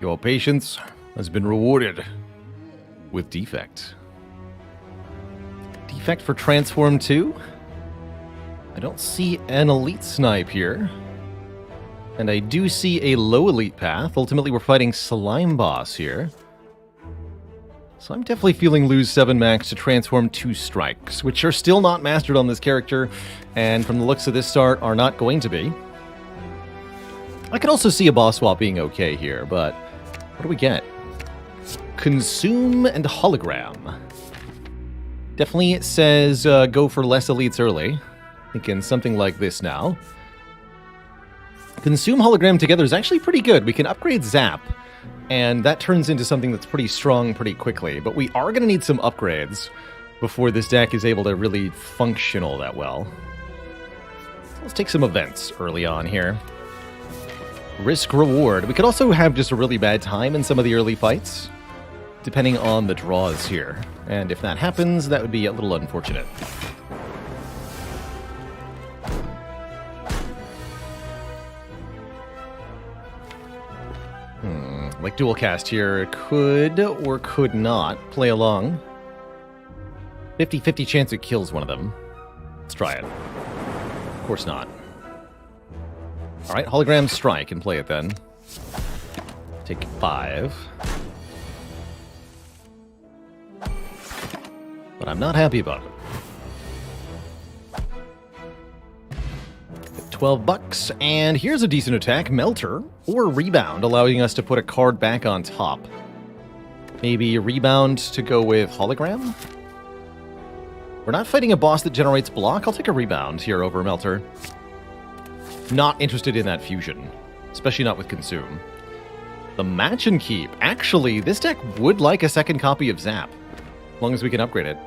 Your patience has been rewarded with Defect. Defect for Transform 2? I don't see an Elite Snipe here. And I do see a low Elite path. Ultimately, we're fighting Slime Boss here. So I'm definitely feeling lose 7 max to Transform 2 Strikes, which are still not mastered on this character, and from the looks of this start, are not going to be. I could also see a boss swap being okay here, but what do we get? Consume and Hologram. Definitely says go for less elites early. Thinking something like this now. Consume Hologram together is actually pretty good. We can upgrade Zap, and that turns into something that's pretty strong pretty quickly. But we are going to need some upgrades before this deck is able to really function all that well. So let's take some events early on here. Risk reward. We could also have just a really bad time in some of the early fights, depending on the draws here. And if that happens, that would be a little unfortunate. Like dual cast here could or could not play along. 50-50 chance it kills one of them. Let's try it. Of course not. Alright, Hologram Strike and play it then. Take 5. But I'm not happy about it. 12 bucks, and here's a decent attack, Melter, or Rebound, allowing us to put a card back on top. Maybe Rebound to go with Hologram? We're not fighting a boss that generates block. I'll take a Rebound here over Melter. Not interested in that fusion, especially not with Consume. The Match and Keep. Actually, this deck would like a second copy of Zap, as long as we can upgrade it.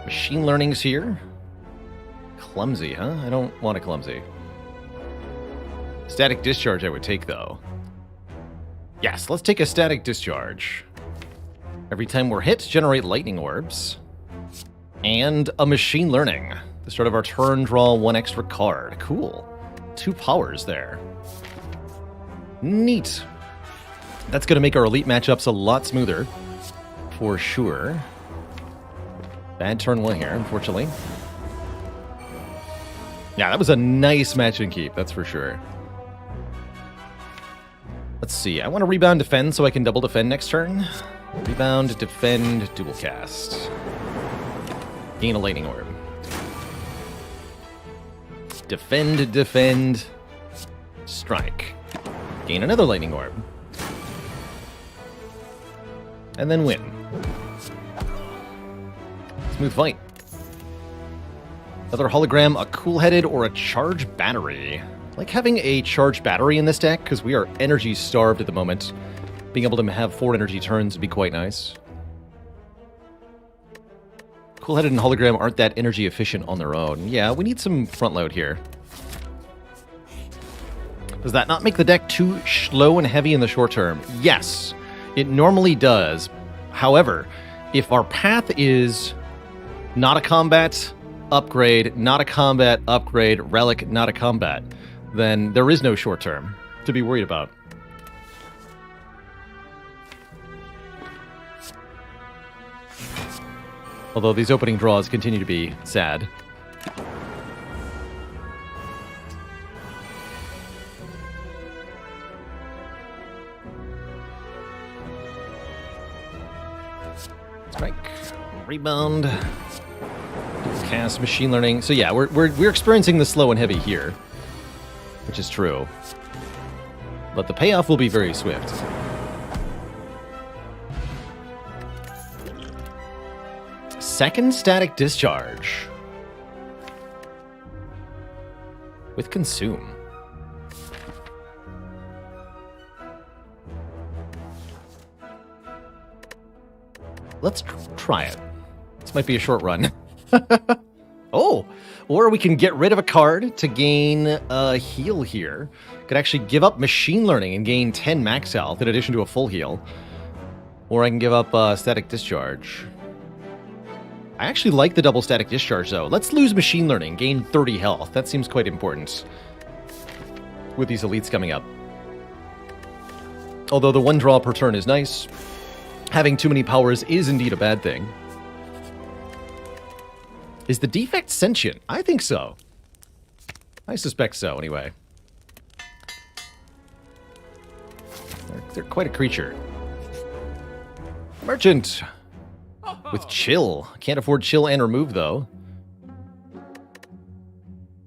Machine Learning's here. Clumsy, huh? I don't want a Clumsy. Static Discharge I would take, though. Yes, let's take a Static Discharge. Every time we're hit, generate Lightning Orbs. And a Machine Learning. The start of our turn, draw 1 extra card. Cool. 2 powers there. Neat. That's going to make our Elite matchups a lot smoother. For sure. Bad turn 1 here, unfortunately. Yeah, that was a nice match and keep, that's for sure. Let's see, I want to Rebound Defend so I can double defend next turn. Rebound, Defend, Dual Cast. Gain a Lightning Orb. Defend, Defend, Strike. Gain another Lightning Orb. And then win. Smooth fight. Another Hologram, a Cool-Headed, or a Charge Battery. I like having a Charge Battery in this deck, because we are energy starved at the moment. Being able to have 4 energy turns would be quite nice. Cool-Headed and Hologram aren't that energy efficient on their own. Yeah, we need some front load here. Does that not make the deck too slow and heavy in the short term? Yes, it normally does. However, if our path is not a combat upgrade, not a combat upgrade, relic, not a combat, then there is no short term to be worried about. Although these opening draws continue to be sad. Strike, Rebound, Cast, Machine Learning. So yeah, we're experiencing the slow and heavy here, which is true. But the payoff will be very swift. Second Static Discharge. With Consume. Let's try it. This might be a short run. Oh! Or we can get rid of a card to gain a heal here. Could actually give up Machine Learning and gain 10 max health in addition to a full heal. Or I can give up Static Discharge. I actually like the double Static Discharge, though. Let's lose Machine Learning, gain 30 health. That seems quite important with these elites coming up. Although the one draw per turn is nice, having too many powers is indeed a bad thing. Is the defect sentient? I think so. I suspect so, anyway. They're quite a creature. Merchant! With chill. Can't afford chill and remove, though.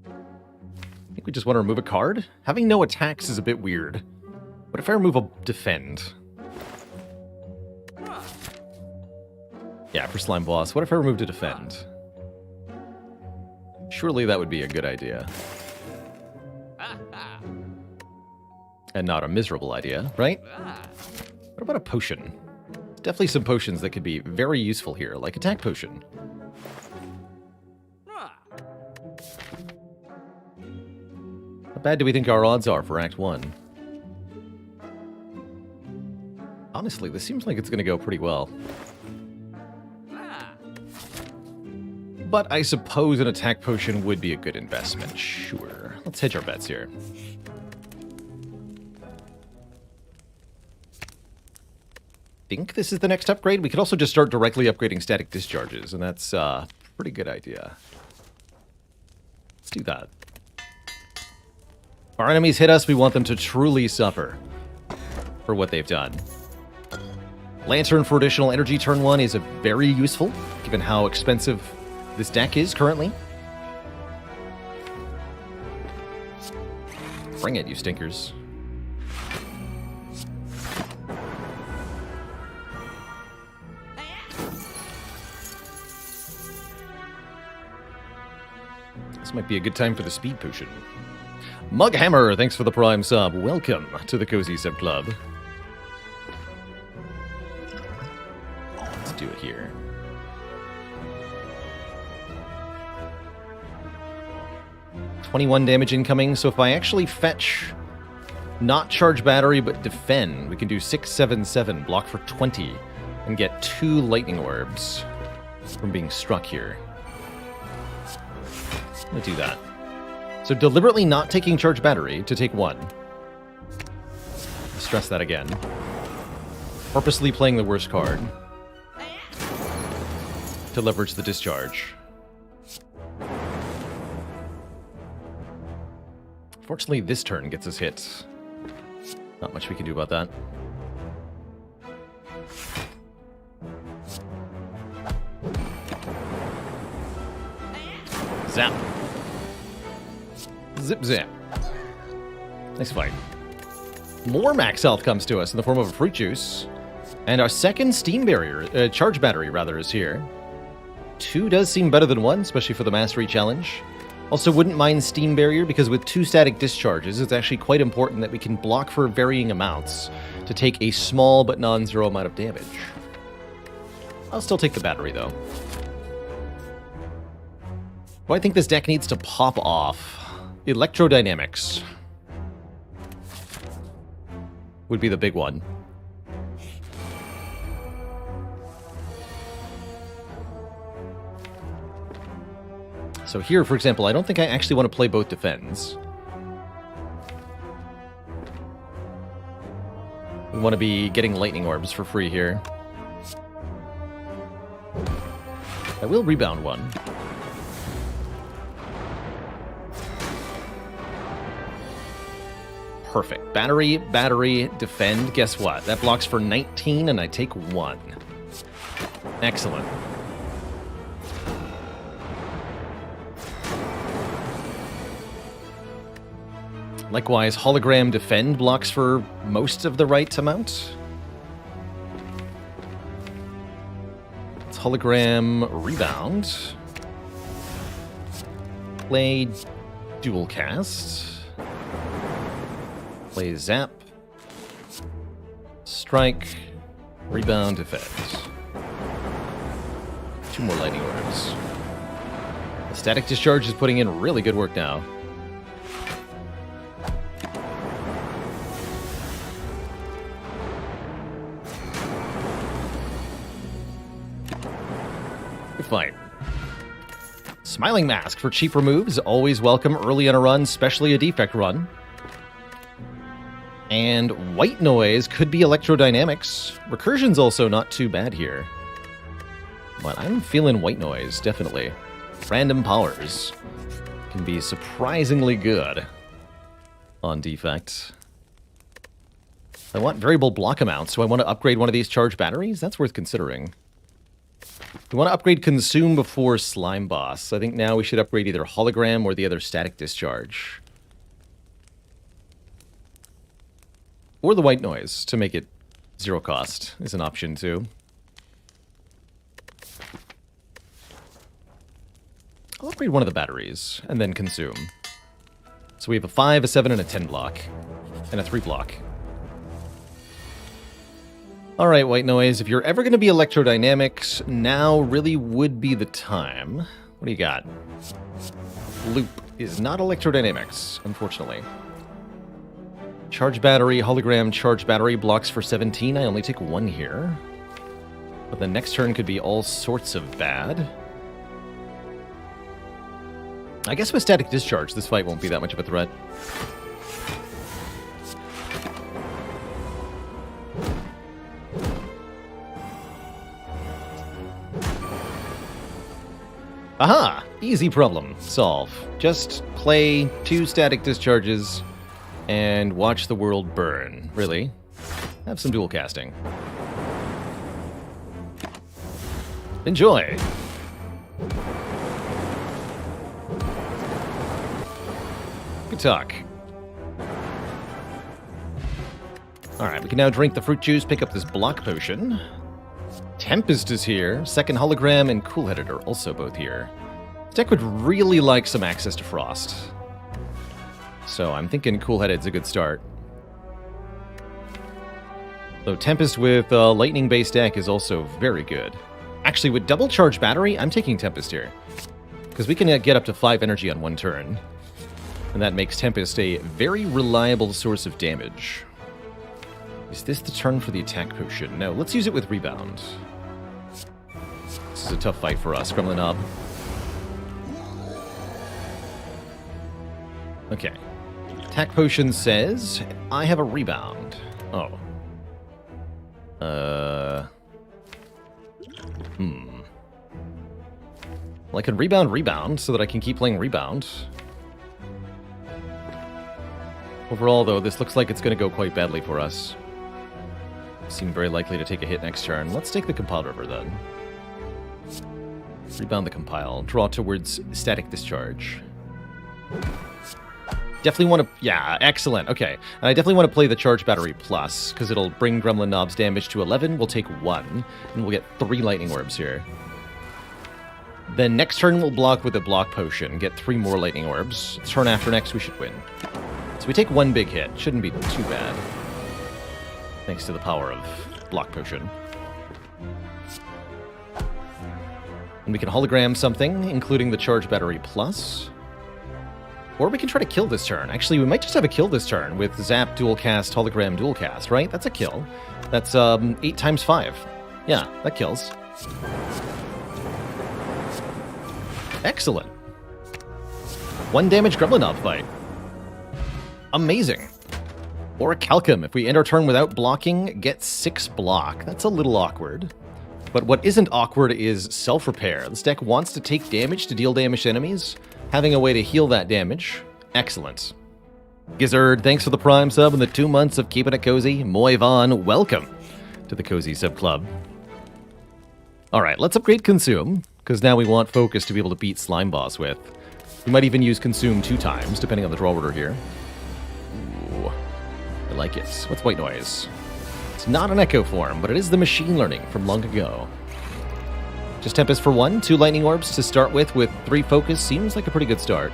I think we just want to remove a card? Having no attacks is a bit weird. What if I remove a defend? Yeah, for Slime Boss. What if I removed a defend? Surely that would be a good idea. And not a miserable idea, right? What about a potion? Definitely some potions that could be very useful here, like Attack Potion. How bad do we think our odds are for Act 1? Honestly, this seems like it's going to go pretty well. But I suppose an Attack Potion would be a good investment, sure. Let's hedge our bets here. I think this is the next upgrade. We could also just start directly upgrading static discharges, and that's a pretty good idea. Let's do that. If our enemies hit us, we want them to truly suffer for what they've done. Lantern for additional energy turn 1 is very useful, given how expensive this deck is currently. Bring it, you stinkers. This might be a good time for the speed potion. Mughammer, thanks for the prime sub. Welcome to the Cozy Sub Club. Let's do it here. $21 damage incoming, so if I actually fetch not charge battery but defend, we can do 6, 7, 7, block for 20, and get 2 lightning orbs from being struck here. I'm gonna do that. So deliberately not taking charge battery to take 1. Stress that again. Purposely playing the worst card to leverage the discharge. Fortunately, this turn gets us hit. Not much we can do about that. Zap. Zip zap. Nice fight. More max health comes to us in the form of a fruit juice. And our second steam barrier, charge battery rather, is here. 2 does seem better than 1, especially for the mastery challenge. Also, wouldn't mind steam barrier because with 2 static discharges, it's actually quite important that we can block for varying amounts to take a small but non-zero amount of damage. I'll still take the battery though. Well, I think this deck needs to pop off. Electrodynamics would be the big one. So here, for example, I don't think I actually want to play both defends. We want to be getting lightning orbs for free here. I will rebound 1. Perfect. Battery, battery, defend. Guess what? That blocks for 19 and I take 1. Excellent. Likewise, hologram defend blocks for most of the right amount. It's hologram rebound. Play dual cast. Play zap. Strike. Rebound defend. 2 more lightning orbs. The static discharge is putting in really good work now. Fine. Smiling Mask for cheap removes, always welcome early in a run, especially a defect run. And white noise could be electrodynamics. Recursion's also not too bad here. But I'm feeling white noise, definitely. Random powers can be surprisingly good on defect. I want variable block amounts, so I want to upgrade one of these charge batteries? That's worth considering. We want to upgrade Consume before Slime Boss. I think now we should upgrade either Hologram or the other Static Discharge. Or the white noise to make it 0 cost is an option too. I'll upgrade one of the batteries and then Consume. So we have a 5, a 7, and a 10 block. And a 3 block. Alright, white noise, if you're ever going to be electrodynamics, now really would be the time. What do you got? Loop is not electrodynamics, unfortunately. Charge battery, hologram, charge battery, blocks for 17. I only take 1 here. But the next turn could be all sorts of bad. I guess with Static Discharge, this fight won't be that much of a threat. Aha! Easy problem. Solve. Just play 2 Static Discharges and watch the world burn. Really? Have some dual casting. Enjoy! Good talk. Alright, we can now drink the fruit juice, pick up this block potion. Tempest is here. Second hologram and Cool-Headed are also both here. This deck would really like some access to Frost. So I'm thinking Cool-Headed's a good start. Though Tempest with a lightning-based deck is also very good. Actually, with double charge battery, I'm taking Tempest here. Because we can get up to 5 energy on 1 turn. And that makes Tempest a very reliable source of damage. Is this the turn for the attack potion? No, let's use it with Rebound. This is a tough fight for us, Gremlin Knob. Okay. Attack potion says, I have a Rebound. Oh. Well, I can Rebound so that I can keep playing Rebound. Overall, though, this looks like it's going to go quite badly for us. Seem very likely to take a hit next turn. Let's take the Compile River, then. Rebound the Compile. Draw towards Static Discharge. Definitely want to... Yeah, excellent. Okay. And I definitely want to play the Charge Battery Plus, because it'll bring Gremlin Knob's damage to 11. We'll take 1, and we'll get 3 Lightning Orbs here. Then next turn, we'll block with a Block Potion, get 3 more Lightning Orbs. Turn after next, we should win. So we take 1 big hit. Shouldn't be too bad. Thanks to the power of Block Potion. And we can hologram something, including the Charge Battery Plus. Or we can try to kill this turn. Actually, we might just have a kill this turn with Zap, Dual Cast, Hologram, Dual Cast, right? That's a kill. That's 8 times 5. Yeah, that kills. Excellent. 1 damage Gremlin Knob fight. Amazing. Or a Calcum. If we end our turn without blocking, get 6 block. That's a little awkward. But what isn't awkward is self-repair. This deck wants to take damage to deal damage to enemies. Having a way to heal that damage. Excellent. Gizzard, thanks for the Prime sub and the 2 months of keeping it cozy. Moivan, welcome to the Cozy Sub Club. Alright, let's upgrade Consume, because now we want Focus to be able to beat Slime Boss with. We might even use Consume 2 times, depending on the draw order here. Ooh, I like it. What's white noise? It's not an echo form, but it is the machine learning from long ago. Just Tempest for 1, 2 Lightning Orbs to start with 3 Focus. Seems like a pretty good start.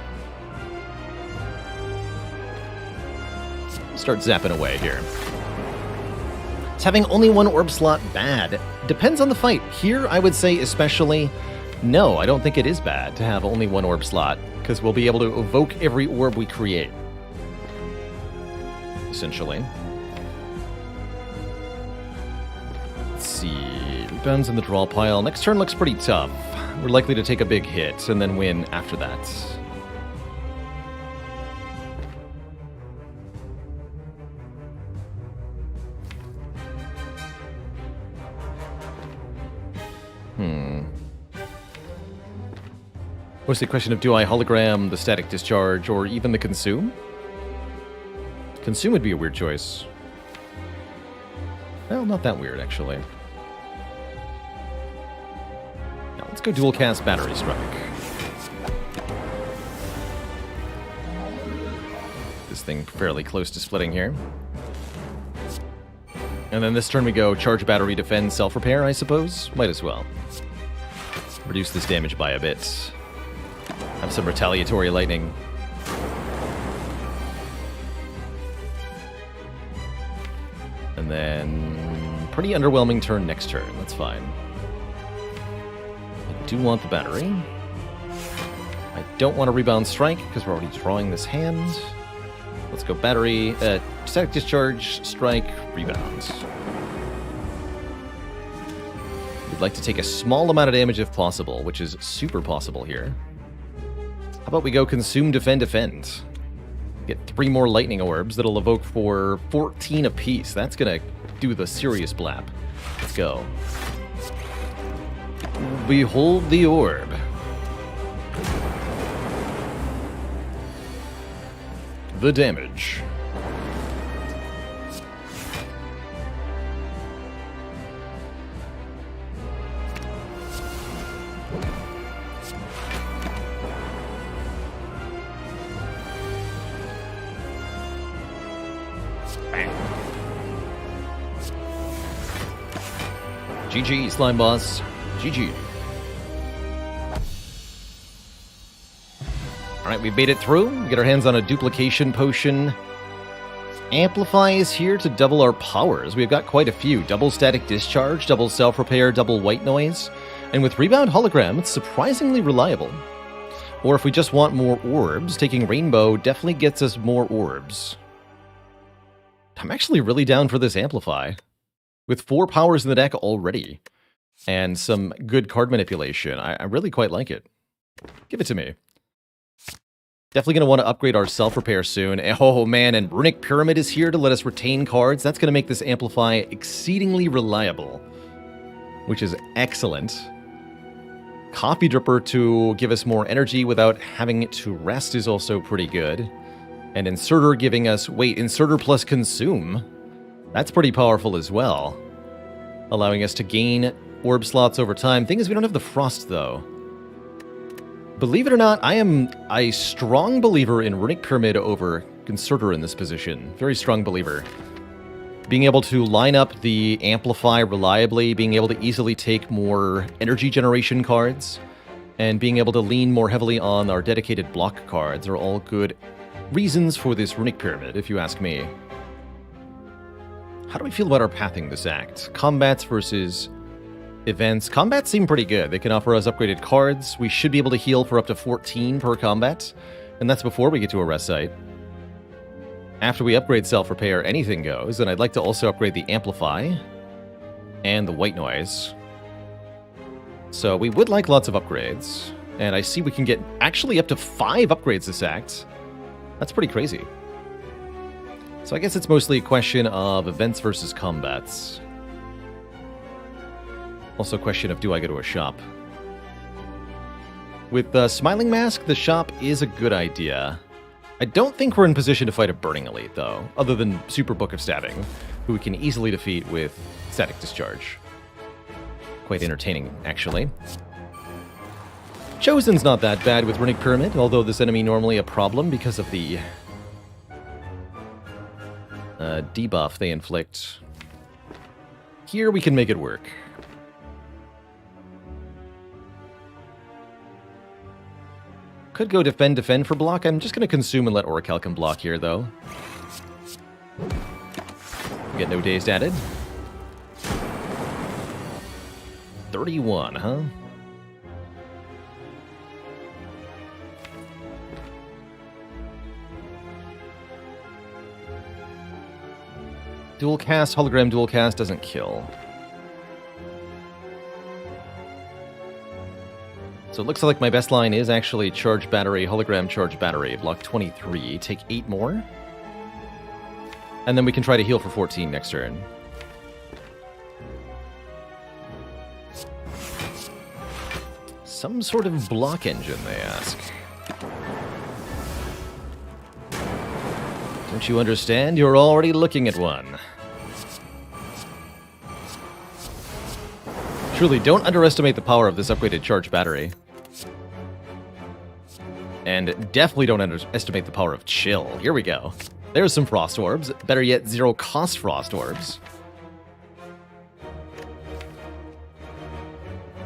Start zapping away here. Is having only 1 orb slot bad? Depends on the fight. Here, I would say especially, no, I don't think it is bad to have only 1 orb slot, because we'll be able to evoke every orb we create. Essentially. Let's see. Rebounds in the draw pile. Next turn looks pretty tough. We're likely to take a big hit and then win after that. Mostly a question of do I hologram the static discharge or even the consume? Consume would be a weird choice. Well, not that weird, actually. Now, let's go dual cast Battery Strike. This thing fairly close to splitting here. And then this turn we go Charge Battery, Defend, Self-Repair, I suppose? Might as well. Reduce this damage by a bit. Have some retaliatory lightning. And then pretty underwhelming turn next turn. That's fine. I do want the battery. I don't want to rebound strike because we're already drawing this hand. Let's go battery, static discharge, strike, rebound. We'd like to take a small amount of damage if possible, which is super possible here. How about we go consume, defend, defend? Get 3 more lightning orbs that'll evoke for 14 apiece. That's gonna do the serious blap. Let's go. Behold the orb. The damage. GG, Slime Boss. GG. Alright, we made it through. We get our hands on a duplication potion. Amplify is here to double our powers. We've got quite a few. Double static discharge, double self-repair, double white noise. And with rebound hologram, it's surprisingly reliable. Or if we just want more orbs, taking rainbow definitely gets us more orbs. I'm actually really down for this amplify. With 4 powers in the deck already, and some good card manipulation, I really quite like it. Give it to me. Definitely going to want to upgrade our self-repair soon. Oh man, and Runic Pyramid is here to let us retain cards. That's going to make this amplify exceedingly reliable, which is excellent. Copy Dripper to give us more energy without having it to rest is also pretty good. And Inserter giving us, wait, Inserter plus Consume? That's pretty powerful as well, allowing us to gain orb slots over time. Thing is, we don't have the Frost, though. Believe it or not, I am a strong believer in Runic Pyramid over Concertor in this position. Very strong believer. Being able to line up the Amplify reliably, being able to easily take more energy generation cards, and being able to lean more heavily on our dedicated block cards are all good reasons for this Runic Pyramid, if you ask me. How do we feel about our pathing this act? Combats versus events. Combats seem pretty good. They can offer us upgraded cards. We should be able to heal for up to 14 per combat. And that's before we get to a rest site. After we upgrade self-repair, anything goes. And I'd like to also upgrade the Amplify and the White Noise. So we would like lots of upgrades. And I see we can get actually up to 5 upgrades this act. That's pretty crazy. So I guess it's mostly a question of events versus combats. Also a question of do I go to a shop? With Smiling Mask, the shop is a good idea. I don't think we're in position to fight a Burning Elite, though, other than Super Book of Stabbing, who we can easily defeat with Static Discharge. Quite entertaining, actually. Chosen's not that bad with Runic Pyramid, although this enemy normally a problem because of the debuff they inflict. Here we can make it work. Could go defend, defend for block. I'm just going to consume and let Orichalcum block here, though. Get no dazed added. 31, huh? Dual cast, hologram dual cast doesn't kill. So it looks like my best line is actually charge battery, hologram charge battery, block 23, take 8 more. And then we can try to heal for 14 next turn. Some sort of block engine, they ask. Don't you understand? You're already looking at one. Truly, don't underestimate the power of this upgraded charge battery. And definitely don't underestimate the power of chill. Here we go. There's some frost orbs. Better yet, zero cost frost orbs.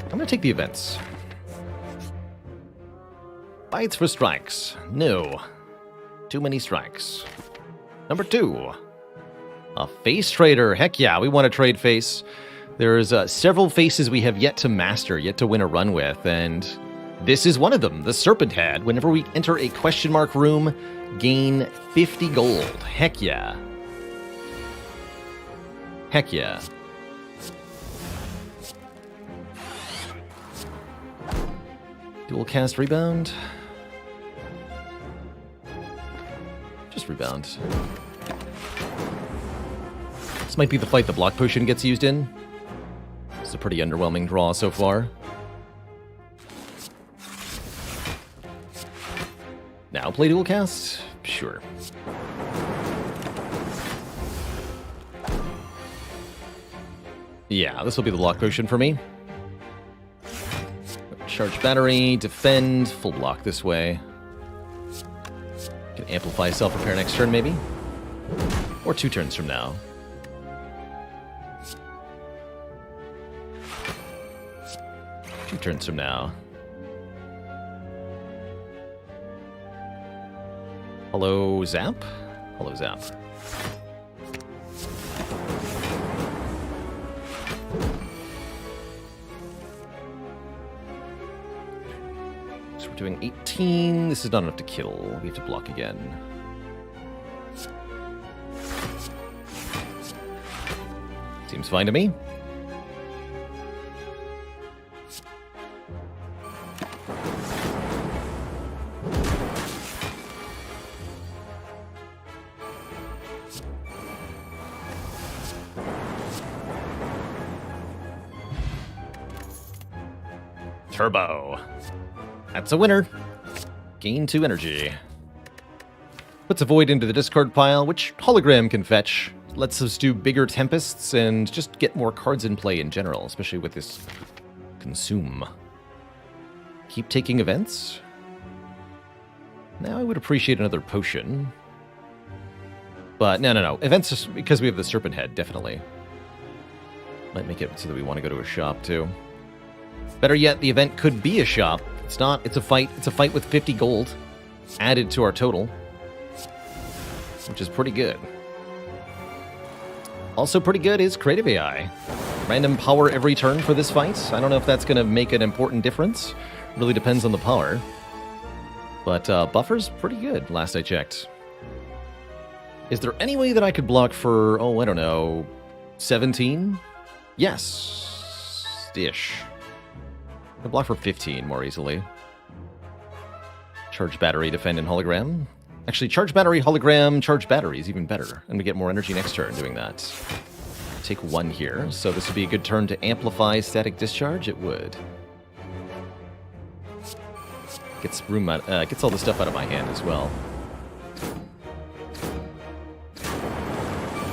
I'm going to take the events. Bites for strikes. No. Too many strikes. Number 2. A face trader. Heck yeah, we want to trade face. There's several faces we have yet to master, yet to win a run with, and this is one of them, the Ssserpent Head. Whenever we enter a question mark room, gain 50 gold. Heck yeah. Heck yeah. Dual cast rebound. Just rebound. This might be the fight the block potion gets used in. It's a pretty underwhelming draw so far. Now play dual cast? Sure. Yeah, this will be the block potion for me. Charge battery, defend, full block this way. Can amplify self-repair next turn, maybe? Or 2 turns from now. Two turns from now. Hello, Zap? Hello, Zap. So we're doing 18. This is not enough to kill. We have to block again. Seems fine to me. Turbo. That's a winner. Gain 2 energy. Puts a void into the discard pile, which hologram can fetch. Lets us do bigger Tempests and just get more cards in play in general, especially with this consume. Keep taking events. Now I would appreciate another potion. But no. Events, just because we have the Ssserpent Head, definitely. Might make it so that we want to go to a shop, too. Better yet, the event could be a shop. It's not. It's a fight. It's a fight with 50 gold added to our total, which is pretty good. Also pretty good is Creative AI. Random power every turn for this fight. I don't know if that's going to make an important difference. Really depends on the power. But buffer's pretty good, last I checked. Is there any way that I could block for, oh, I don't know, 17? Yes. Ish. I can block for 15 more easily. Charge battery, defend, and hologram. Actually, charge battery, hologram, charge battery is even better. And we get more energy next turn doing that. Take 1 here, so this would be a good turn to amplify static discharge. It would. Gets room out, gets all the stuff out of my hand as well.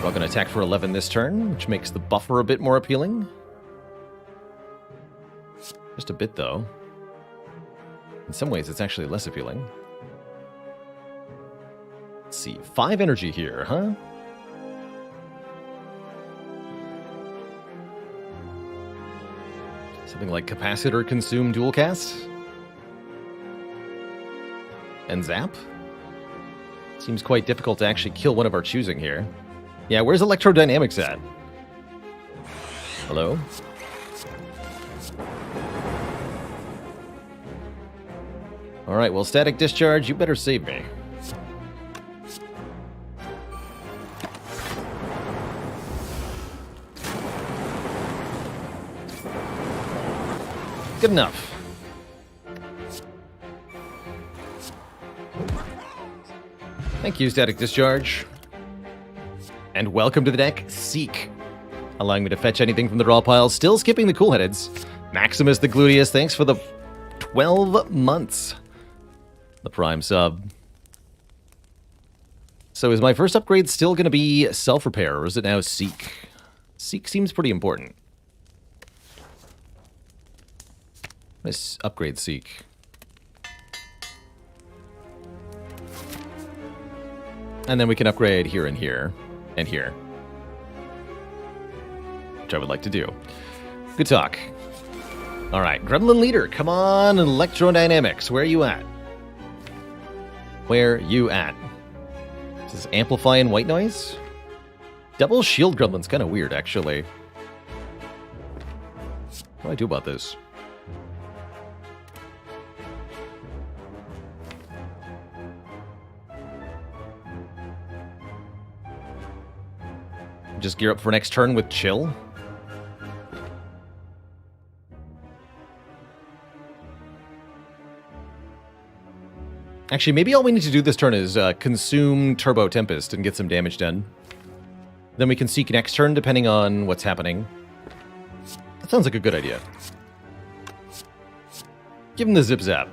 We're going to attack for 11 this turn, which makes the buffer a bit more appealing. Just a bit, though. In some ways, it's actually less appealing. Let's see. 5 energy here, huh? Something like Capacitor, Consume, Dual Cast? And Zap? Seems quite difficult to actually kill one of our choosing here. Yeah, where's Electrodynamics at? Hello? Alright, well, Static Discharge, you better save me. Good enough. Thank you, Static Discharge. And welcome to the deck, Seek. Allowing me to fetch anything from the draw pile, still skipping the cool-headeds. Maximus the Gluteus, thanks for the 12 months. The Prime sub. So is my first upgrade still going to be Self-Repair, or is it now Seek? Seek seems pretty important. Let's upgrade Seek. And then we can upgrade here and here and here. Which I would like to do. Good talk. Alright, Gremlin Leader, come on, Electrodynamics, where are you at? Where you at? Is this Amplify and White Noise? Double Shield Gremlin's kind of weird, actually. What do I do about this? Just gear up for next turn with Chill? Actually, maybe all we need to do this turn is consume Turbo Tempest and get some damage done. Then we can Seek next turn, depending on what's happening. That sounds like a good idea. Give him the Zip Zap.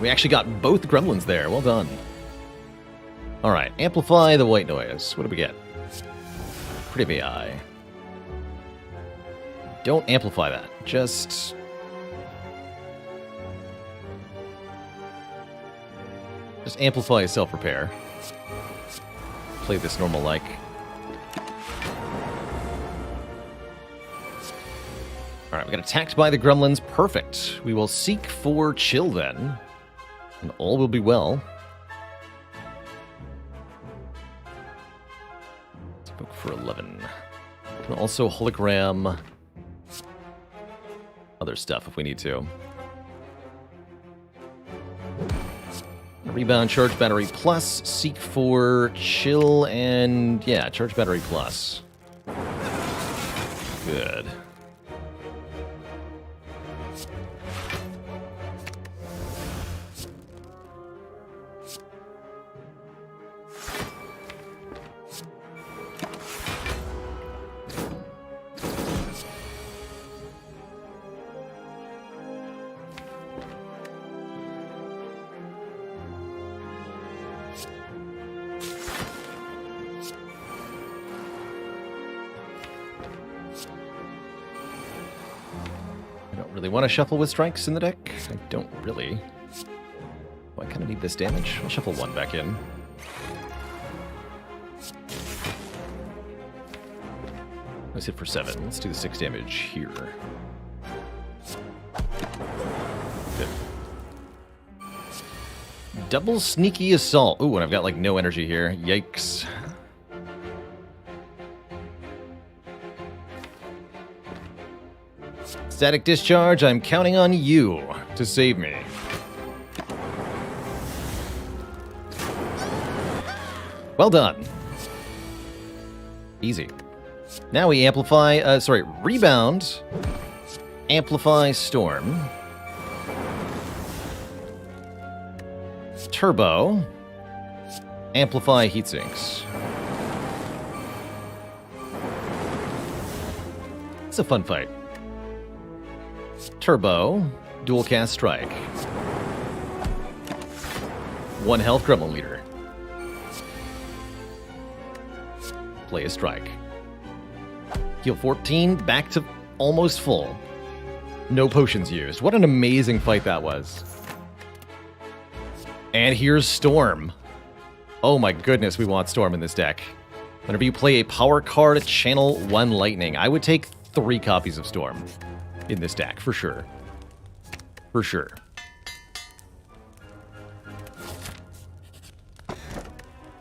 We actually got both Gremlins there. Well done. Alright, Amplify the White Noise. What do we get? Pretty Eye. Don't amplify that. Just amplify Self-Repair. Play this normal like. Alright, we got attacked by the Gremlins. Perfect. We will Seek for Chill then. And all will be well. Let's book for 11. We can also hologram other stuff if we need to. Rebound, Charge Battery Plus, Seek for Chill, and yeah, Charge Battery Plus. Good. Really want to shuffle with strikes in the deck? I don't really. Oh, I kind of need this damage. I'll shuffle one back in. Let's hit for 7. Let's do the 6 damage here. Good. Double Sneaky Assault. Ooh, and I've got like no energy here. Yikes. Static Discharge, I'm counting on you to save me. Well done. Easy. Now we amplify, rebound, amplify Storm, Turbo, amplify Heatsinks. It's a fun fight. Turbo, dual cast strike. 1 health Gremlin Leader. Play a strike. Heal 14, back to almost full. No potions used. What an amazing fight that was. And here's Storm. Oh my goodness, we want Storm in this deck. Whenever you play a power card, channel 1 Lightning. I would take 3 copies of Storm in this deck, for sure. For sure.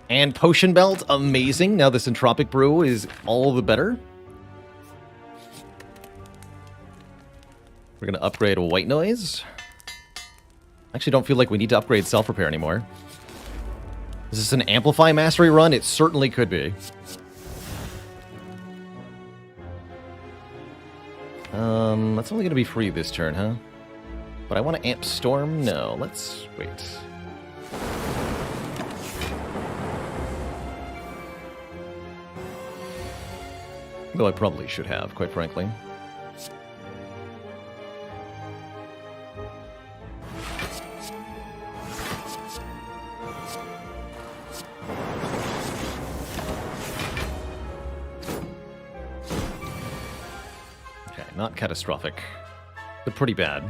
And Potion Belt, amazing. Now this Entropic Brew is all the better. We're going to upgrade a White Noise. Actually, don't feel like we need to upgrade Self-Repair anymore. Is this an Amplify Mastery run? It certainly could be. That's only going to be free this turn, huh? But I want to amp Storm? No, let's wait. Though I probably should have, quite frankly. Not catastrophic, but pretty bad.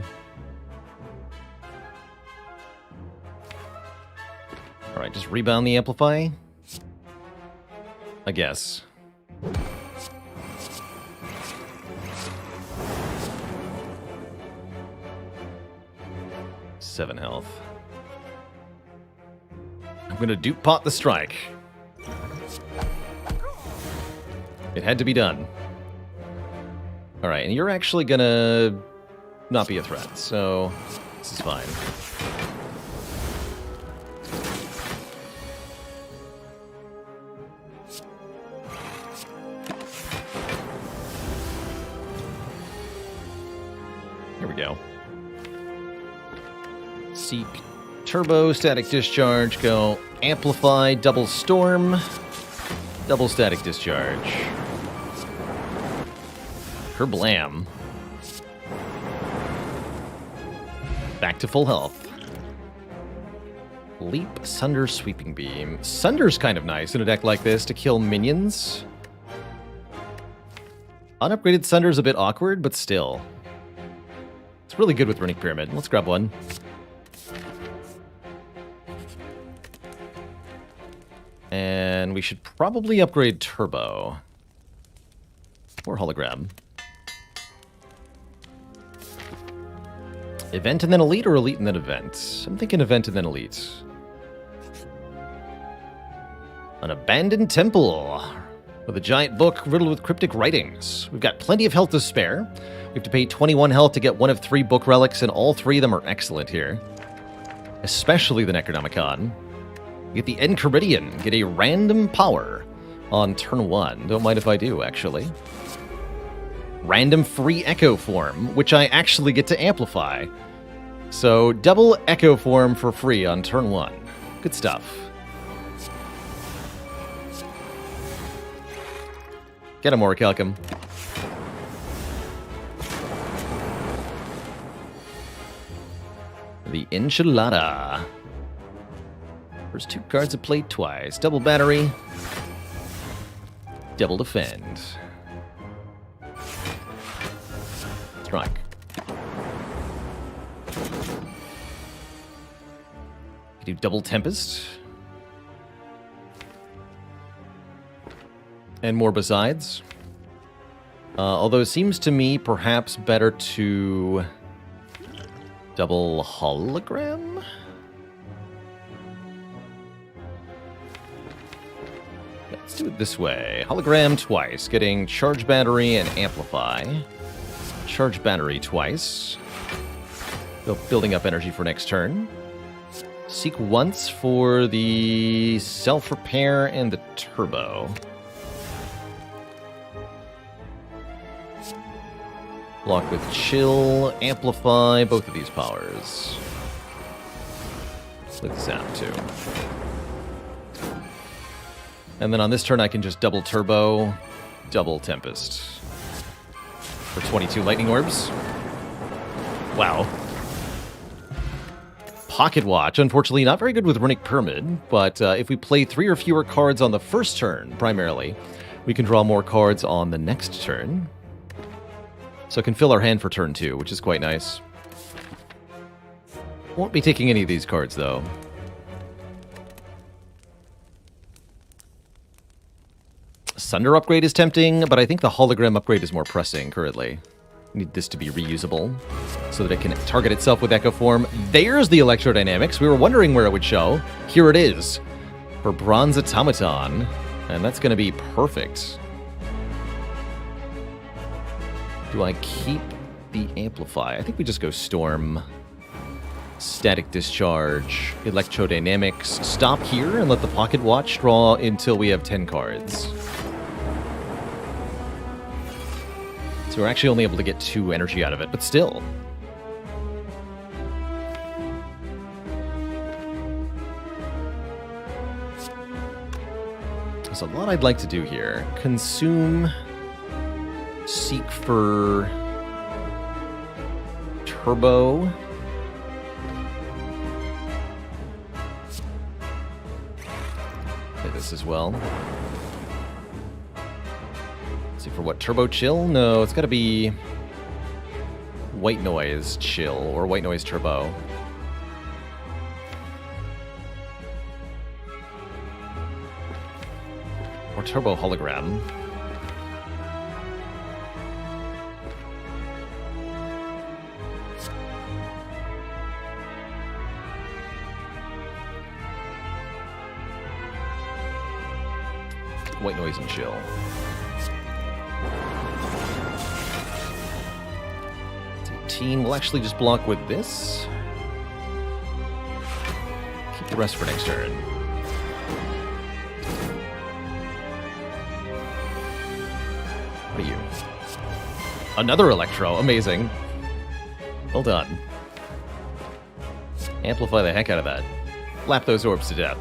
Alright, just rebound the Amplify. I guess. Seven health. I'm gonna dupe pot the strike. It had to be done. Alright, and you're actually gonna not be a threat, so this is fine. Here we go. Seek, turbo, static discharge, go amplify, double storm, double static discharge. Kerblam. Back to full health. Leap, Sunder, Sweeping Beam. Sunder's kind of nice in a deck like this to kill minions. Unupgraded Sunder's a bit awkward, but still. It's really good with Runic Pyramid. Let's grab one. And we should probably upgrade Turbo. Or Hologram. Event and then Elite, or Elite and then Event? I'm thinking Event and then Elite. An abandoned temple with a giant book riddled with cryptic writings. We've got plenty of health to spare. We have to pay 21 health to get one of 3 book relics, and all 3 of them are excellent here. Especially the Necronomicon. Get the Enchiridion, get a random power on turn 1. Don't mind if I do, actually. Random free Echo Form, which I actually get to amplify. So, double Echo Form for free on turn 1. Good stuff. Get him, Orichalcum. The Enchilada. First 2 cards are played twice. Double Battery. Double Defend. Strike. Do double Tempest. And more besides. Although it seems to me perhaps better to double Hologram? Let's do it this way. Hologram twice, getting Charge Battery and Amplify. Charge Battery twice. Building up energy for next turn. Seek once for the Self-Repair and the Turbo. Block with Chill, Amplify, both of these powers. Split this out too. And then on this turn I can just double Turbo, double Tempest. For 22 Lightning Orbs. Wow. Pocket Watch, unfortunately not very good with Runic Pyramid, but if we play 3 or fewer cards on the first turn, primarily, we can draw more cards on the next turn. So it can fill our hand for turn 2, which is quite nice. Won't be taking any of these cards, though. Sunder upgrade is tempting, but I think the Hologram upgrade is more pressing currently. Need this to be reusable so that it can target itself with Echo Form. There's the Electrodynamics. We were wondering where it would show. Here it is for Bronze Automaton, and that's going to be perfect. Do I keep the Amplify? I think we just go Storm, Static Discharge, Electrodynamics. Stop here and let the Pocket Watch draw until we have 10 cards. So we're actually only able to get 2 energy out of it, but still. There's a lot I'd like to do here. Consume, seek for Turbo. Play this as well. See for what? Turbo Chill? No, it's got to be White Noise Chill or White Noise Turbo. Or Turbo Hologram. White Noise and Chill. We'll actually just block with this. Keep the rest for next turn. What are you? Another Electro. Amazing. Well done. Amplify the heck out of that. Lap those orbs to death.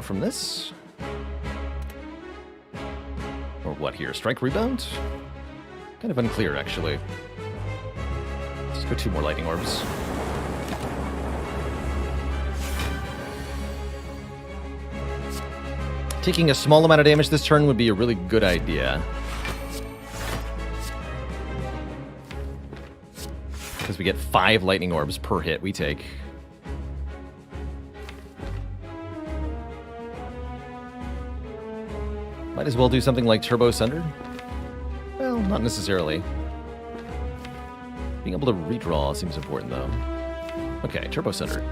From this? Or what here? Strike Rebound? Kind of unclear, actually. Just go 2 more Lightning Orbs. Taking a small amount of damage this turn would be a really good idea. Because we get 5 Lightning Orbs per hit we take. Might as well do something like Turbo Sunder. Well, not necessarily. Being able to redraw seems important, though. Okay, Turbo Sunder.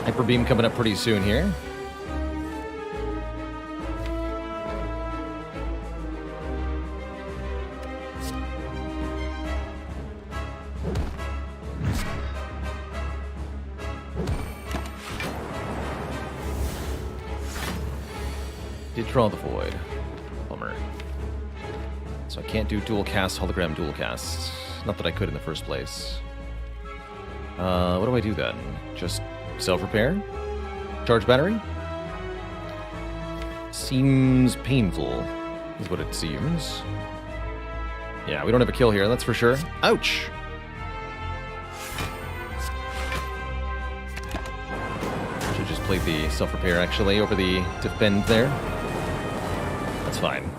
Hyper Beam coming up pretty soon here. Draw the Void. Bummer. So I can't do dual cast, hologram dual cast. Not that I could in the first place. What do I do then? Just self-repair? Charge battery? Seems painful, is what it seems. Yeah, we don't have a kill here, that's for sure. Ouch! Should just play the self-repair, actually, over the defend there. That's fine.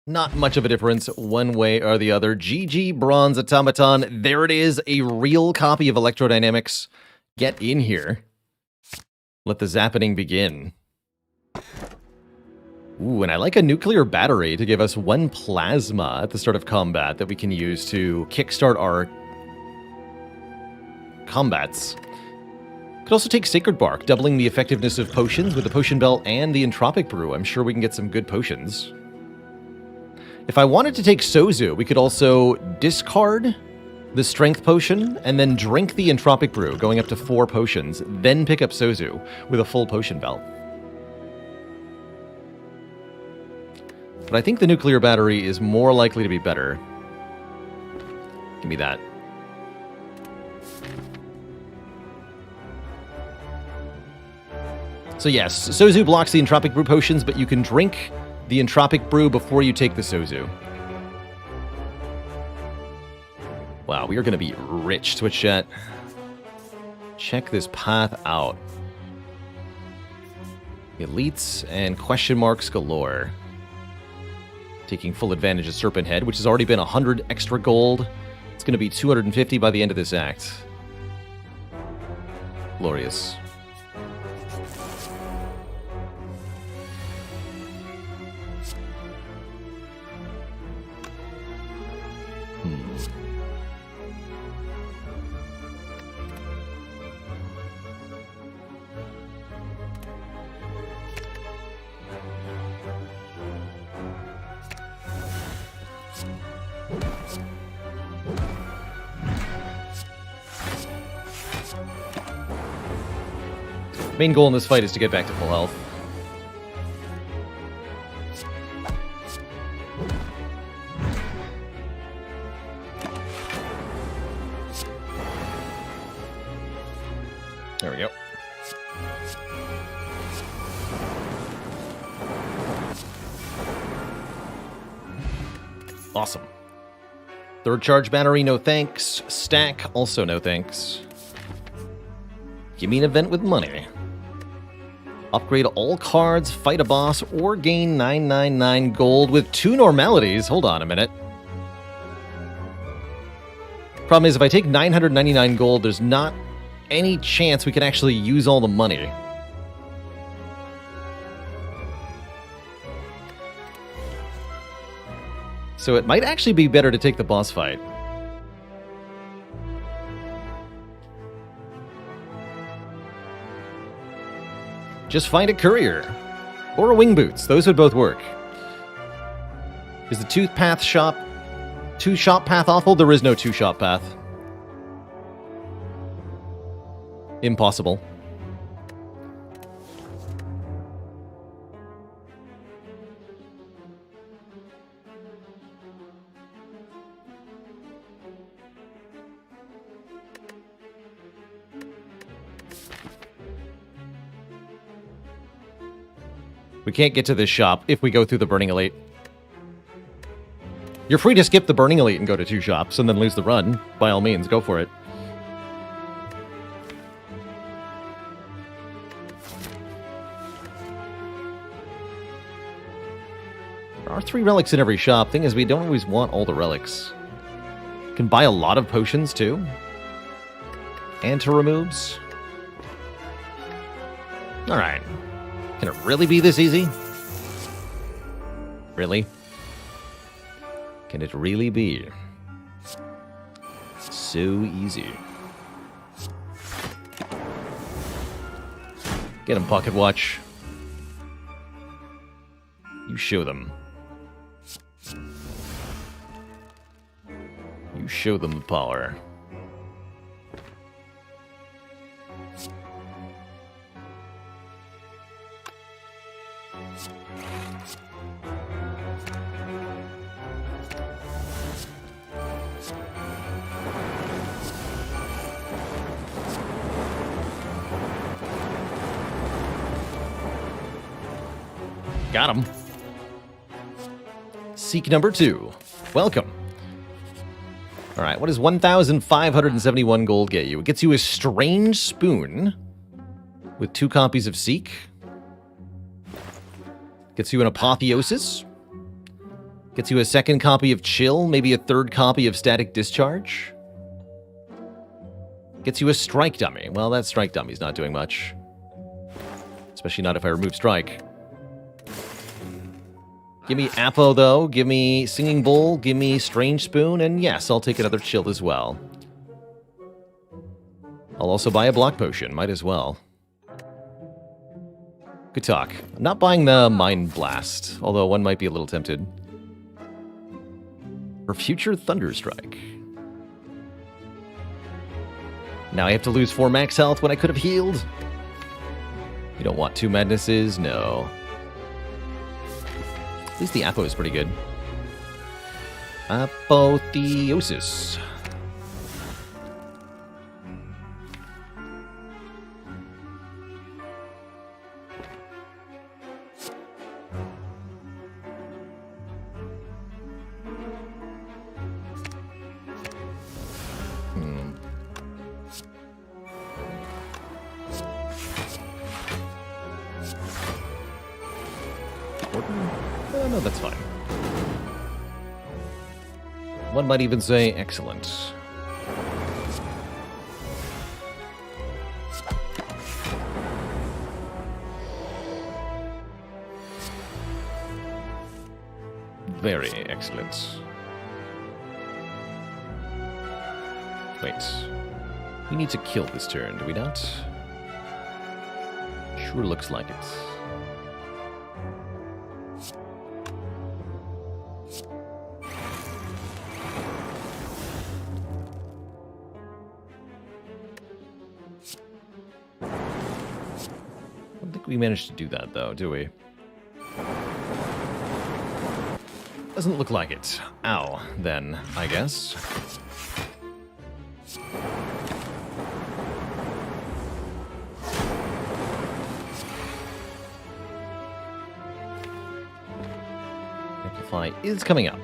Not much of a difference one way or the other. GG Bronze Automaton. There it is, a real copy of Electrodynamics. Get in here. Let the zappening begin. Ooh, and I like a nuclear battery to give us 1 plasma at the start of combat that we can use to kickstart our combats. Could also take Sacred Bark, doubling the effectiveness of potions with the Potion Belt and the Entropic Brew. I'm sure we can get some good potions. If I wanted to take Sozu, we could also discard the Strength Potion and then drink the Entropic Brew, going up to 4 potions, then pick up Sozu with a full Potion Belt. But I think the Nuclear Battery is more likely to be better. Give me that. So yes, Sozu blocks the Entropic Brew potions, but you can drink the Entropic Brew before you take the Sozu. Wow, we are going to be rich, Twitch chat. Check this path out. Elites and question marks galore. Taking full advantage of Ssserpent Head, which has already been 100 extra gold. It's going to be 250 by the end of this act. Glorious. Main goal in this fight is to get back to full health. There we go. Awesome. Third charge battery, no thanks. Stack, also no thanks. Give me an event with money. Upgrade all cards, fight a boss, or gain 999 gold with 2 normalities. Hold on a minute. Problem is, if I take 999 gold, there's not any chance we can actually use all the money. So it might actually be better to take the boss fight. Just find a courier. Or a wing boots. Those would both work. Is the two shop path awful? There is no two shop path. Impossible. We can't get to this shop if we go through the Burning Elite. You're free to skip the Burning Elite and go to 2 shops and then lose the run. By all means, go for it. There are 3 relics in every shop. Thing is, we don't always want all the relics. Can buy a lot of potions, too. Anti-removes. Alright. Can it really be this easy? Really? Can it really be so easy? Get him, Pocket Watch. You show them. You show them the power. Got him. Seek number 2. Welcome. Alright, what does 1,571 gold get you? It gets you a strange spoon with 2 copies of Seek. Gets you an apotheosis. Gets you a 2nd copy of Chill, maybe a 3rd copy of Static Discharge. Gets you a Strike Dummy. Well, that Strike Dummy's not doing much. Especially not if I remove Strike. Give me Apo, though. Give me Singing Bowl. Give me Strange Spoon. And yes, I'll take another Chill as well. I'll also buy a Block Potion. Might as well. Good talk. I'm not buying the Mind Blast, although one might be a little tempted. For future Thunderstrike. Now I have to lose 4 max health when I could have healed. You don't want 2 Madnesses? No. At least the Apo is pretty good. Apotheosis. No, that's fine. One might even say excellent. Very excellent. Wait. We need to kill this turn, do we not? Sure looks like it. We managed to do that, though, do we? Doesn't look like it. Ow, then, I guess. Amplify is coming up.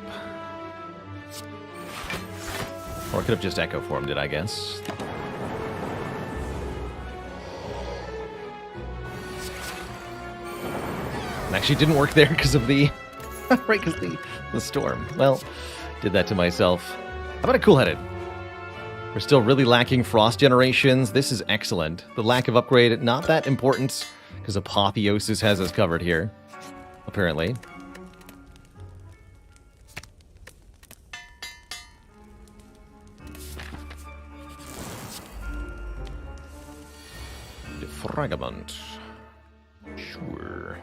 Or I could have just Echo Formed it, I guess. It actually didn't work there because of the... right, because the storm. Well, did that to myself. How about a Cool-Headed? We're still really lacking Frost generations. This is excellent. The lack of upgrade, not that important, because Apotheosis has us covered here, apparently. Defragment. Sure.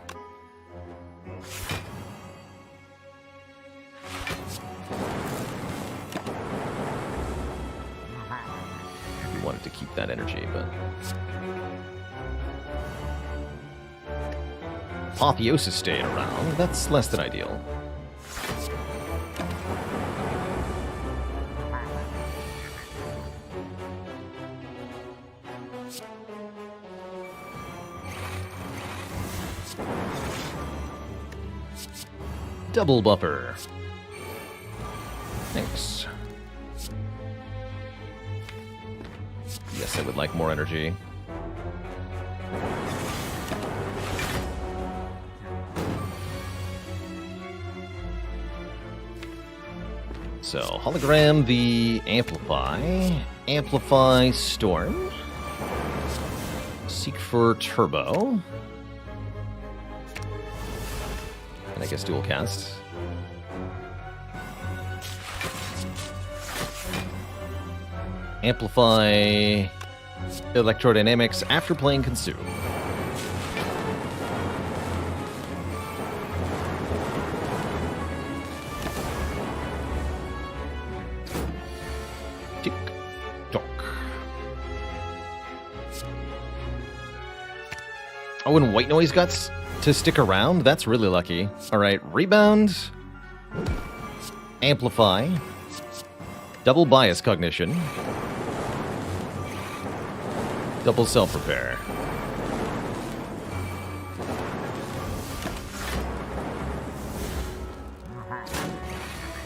We wanted to keep that energy, but... Apotheosis staying around. That's less than ideal. Double buffer. Thanks. Yes, I would like more energy. So, hologram the Amplify Storm. Seek for Turbo. And I guess dual cast. Amplify Electrodynamics after playing Consume. Tick tock. Oh, and White Noise got to stick around? That's really lucky. Alright, Rebound. Amplify. Double Bias Cognition. Double Self-Repair.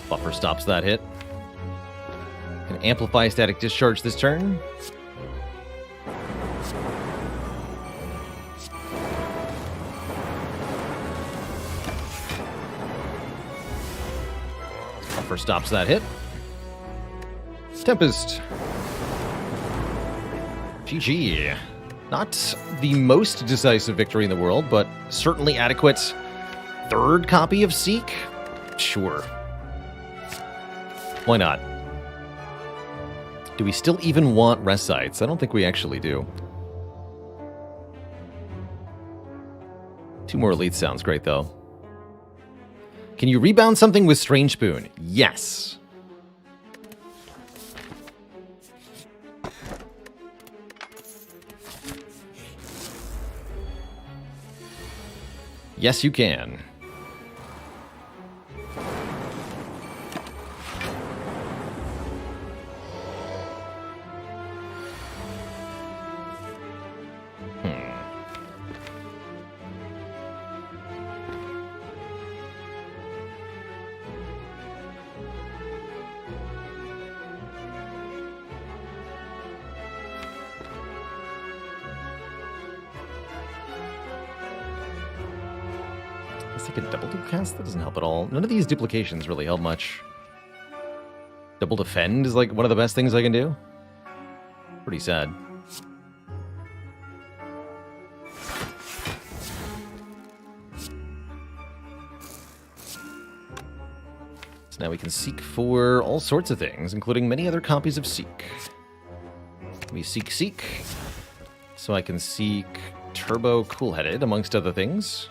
Buffer stops that hit. Can Amplify Static Discharge this turn. Buffer stops that hit. Tempest. GG. Not the most decisive victory in the world, but certainly adequate. Third copy of Seek? Sure. Why not? Do we still even want Rest Sites? I don't think we actually do. 2 more Elites sounds great, though. Can you rebound something with Strange Spoon? Yes. Yes, you can. I can double cast? That doesn't help at all. None of these duplications really help much. Double defend is like one of the best things I can do. Pretty sad. So now we can seek for all sorts of things, including many other copies of Seek. We seek. So I can seek Turbo Cool-Headed, amongst other things.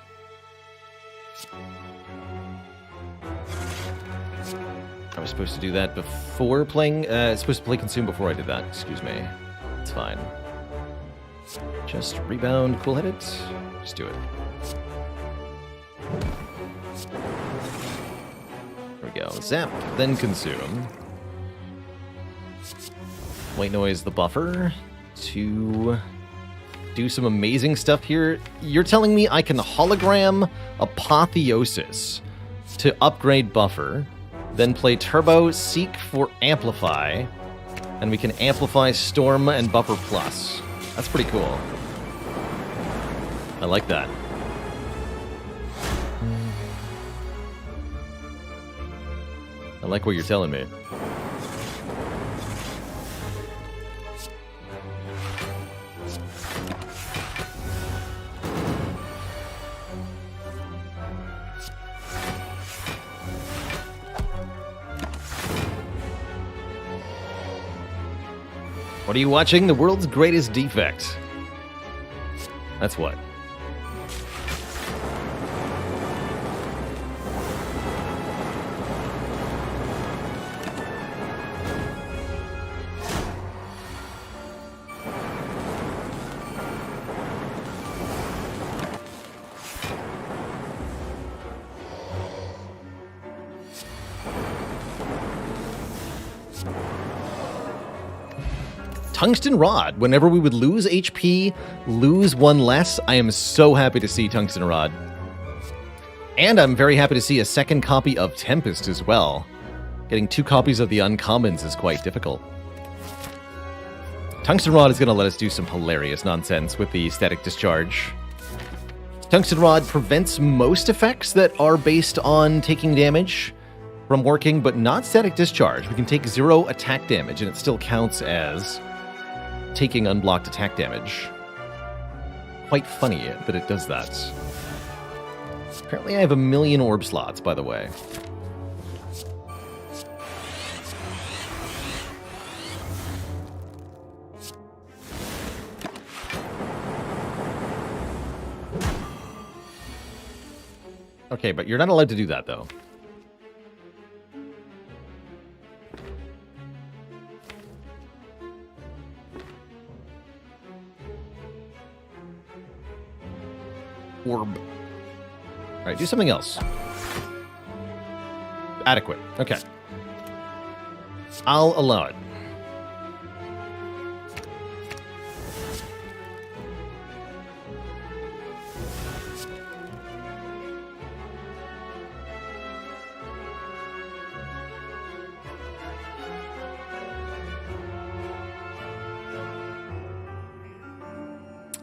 I was supposed to do that before playing... supposed to play Consume before I did that. Excuse me. It's fine. Just rebound Cool-Headed. Just do it. There we go. Zap, then Consume. White Noise the buffer to do some amazing stuff here. You're telling me I can hologram Apotheosis to upgrade buffer, then play Turbo, Seek for Amplify, And we can amplify Storm and Buffer Plus. That's pretty cool. I like that. I like what you're telling me. What are you watching? The world's greatest defect. That's what. Tungsten Rod. Whenever we would lose HP, lose one less. I am so happy to see Tungsten Rod. And I'm very happy to see a second copy of Tempest as well. Getting 2 copies of the uncommons is quite difficult. Tungsten Rod is going to let us do some hilarious nonsense with the static discharge. Tungsten Rod prevents most effects that are based on taking damage from working, but not static discharge. We can take 0 attack damage, and it still counts as taking unblocked attack damage. Quite funny that it does that. Apparently I have 1,000,000 orb slots, by the way. Okay, but you're not allowed to do that, though. Orb. Alright, do something else. Adequate. Okay. I'll allow it.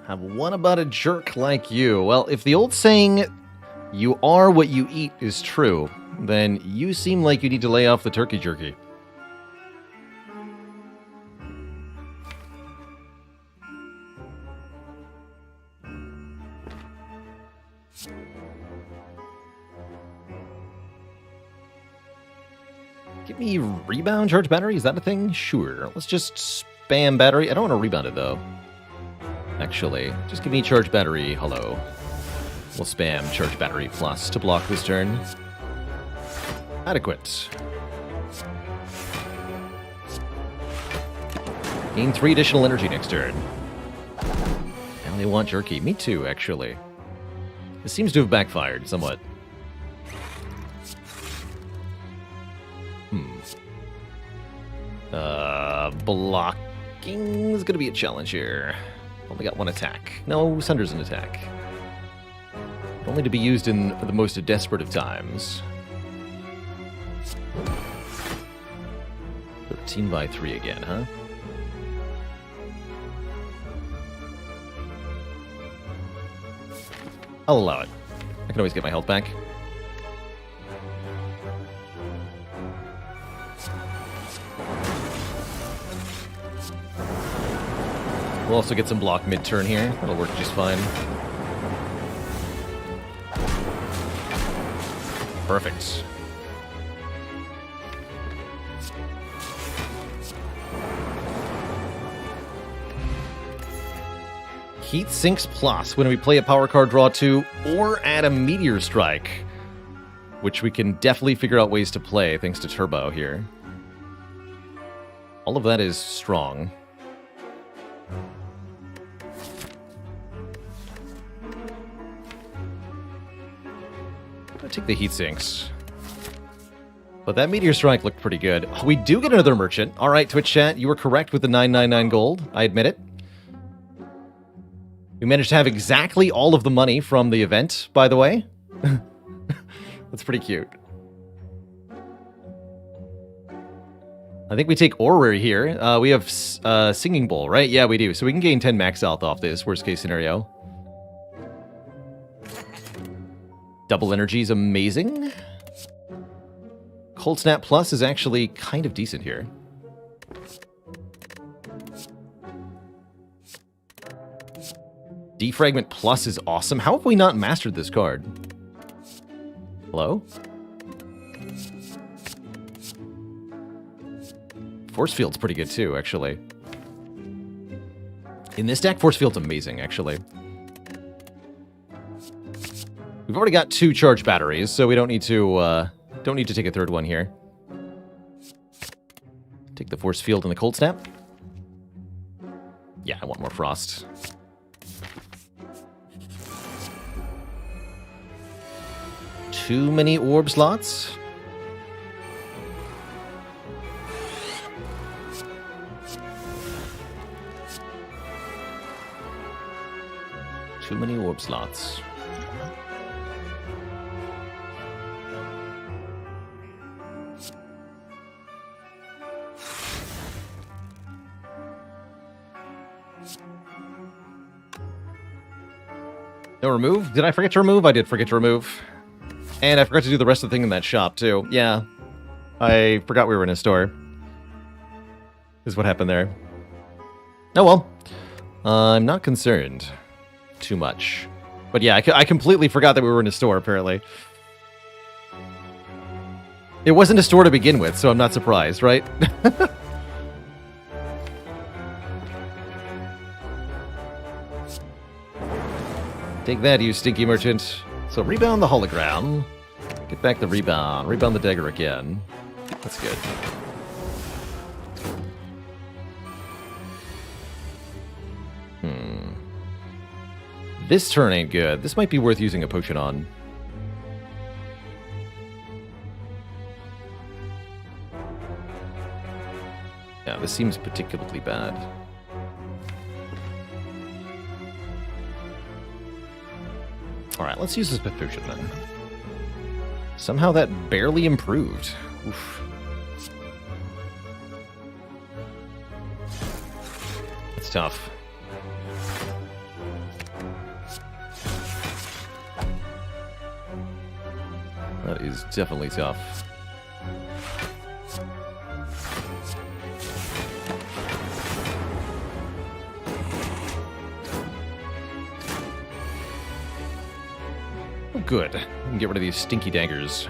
Have one about a jerk like you. Well, if the old saying, you are what you eat, is true, then you seem like you need to lay off the turkey jerky. Give me rebound charge battery? Is that a thing? Sure. Let's just spam battery. I don't want to rebound it, though. Actually, just give me charge battery. Hello. We'll spam charge battery plus to block this turn. Adequate. Gain 3 additional energy next turn. Now they want jerky. Me too, actually. This seems to have backfired somewhat. Blocking is going to be a challenge here. Only got 1 attack. No, Sunder's an attack. Only to be used in the most desperate of times. 13 by 3 again, huh? I'll allow it. I can always get my health back. We'll also get some block mid-turn here. That'll work just fine. Perfect. Heat Sinks Plus when we play a power card, draw 2, or add a Meteor Strike, which we can definitely figure out ways to play thanks to Turbo here. All of that is strong. I'll take the Heat Sinks. But that Meteor Strike looked pretty good. We do get another merchant. All right, Twitch chat, you were correct with the 999 gold. I admit it. We managed to have exactly all of the money from the event, by the way. That's pretty cute. I think we take Aura here. We have Singing Bowl, right? Yeah, we do. So we can gain 10 max health off this, worst case scenario. Double Energy is amazing. Cold Snap Plus is actually kind of decent here. Defragment Plus is awesome. How have we not mastered this card? Hello? Force Field's pretty good too, actually. In this deck, Force Field's amazing, actually. We've already got 2 charge batteries, so we don't need to take a third one here. Take the Force Field and the Cold Snap. Yeah, I want more Frost. Too many orb slots. Too many orb slots. No remove? Did I forget to remove? I did forget to remove. And I forgot to do the rest of the thing in that shop, too. Yeah. I forgot we were in a store. Is what happened there. Oh well. I'm not concerned too much. But yeah, I completely forgot that we were in a store, apparently. It wasn't a store to begin with, so I'm not surprised, right? Take that, you stinky merchant. So rebound the hologram. Get back the rebound. Rebound the dagger again. That's good. This turn ain't good. This might be worth using a potion on. Yeah, this seems particularly bad. Alright, let's use this potion then. Somehow that barely improved. Oof. It's tough. That is definitely tough. Oh, good. We can get rid of these stinky daggers.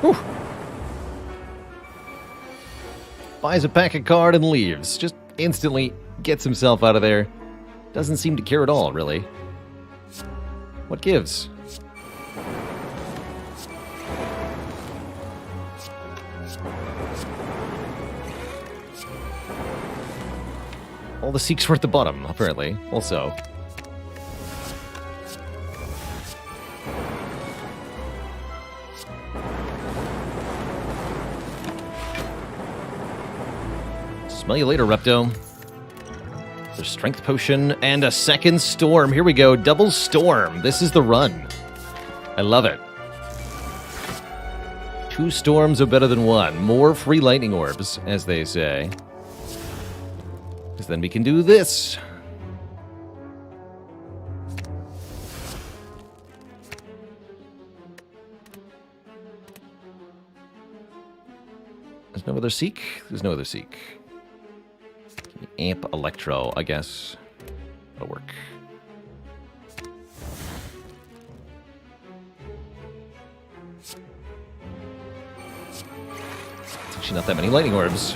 Whew. Buys a pack of card and leaves. Just instantly gets himself out of there. Doesn't seem to care at all, really. What gives? All the Seeks were at the bottom, apparently, also. Smell you later, Repto. There's Strength Potion and a second Storm. Here we go, double Storm. This is the run. I love it. 2 storms are better than 1. More free lightning orbs, as they say. Because then we can do this. There's no other Seek? There's no other Seek. Amp Electro, I guess. That'll work. It's actually not that many lightning orbs.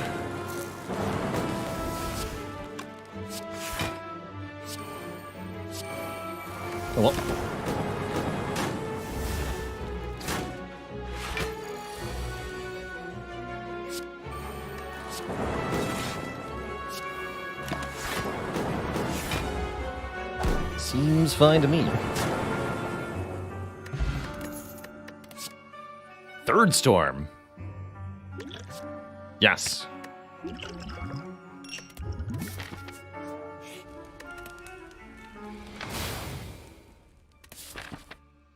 Oh well. Seems fine to me. Third storm. Yes.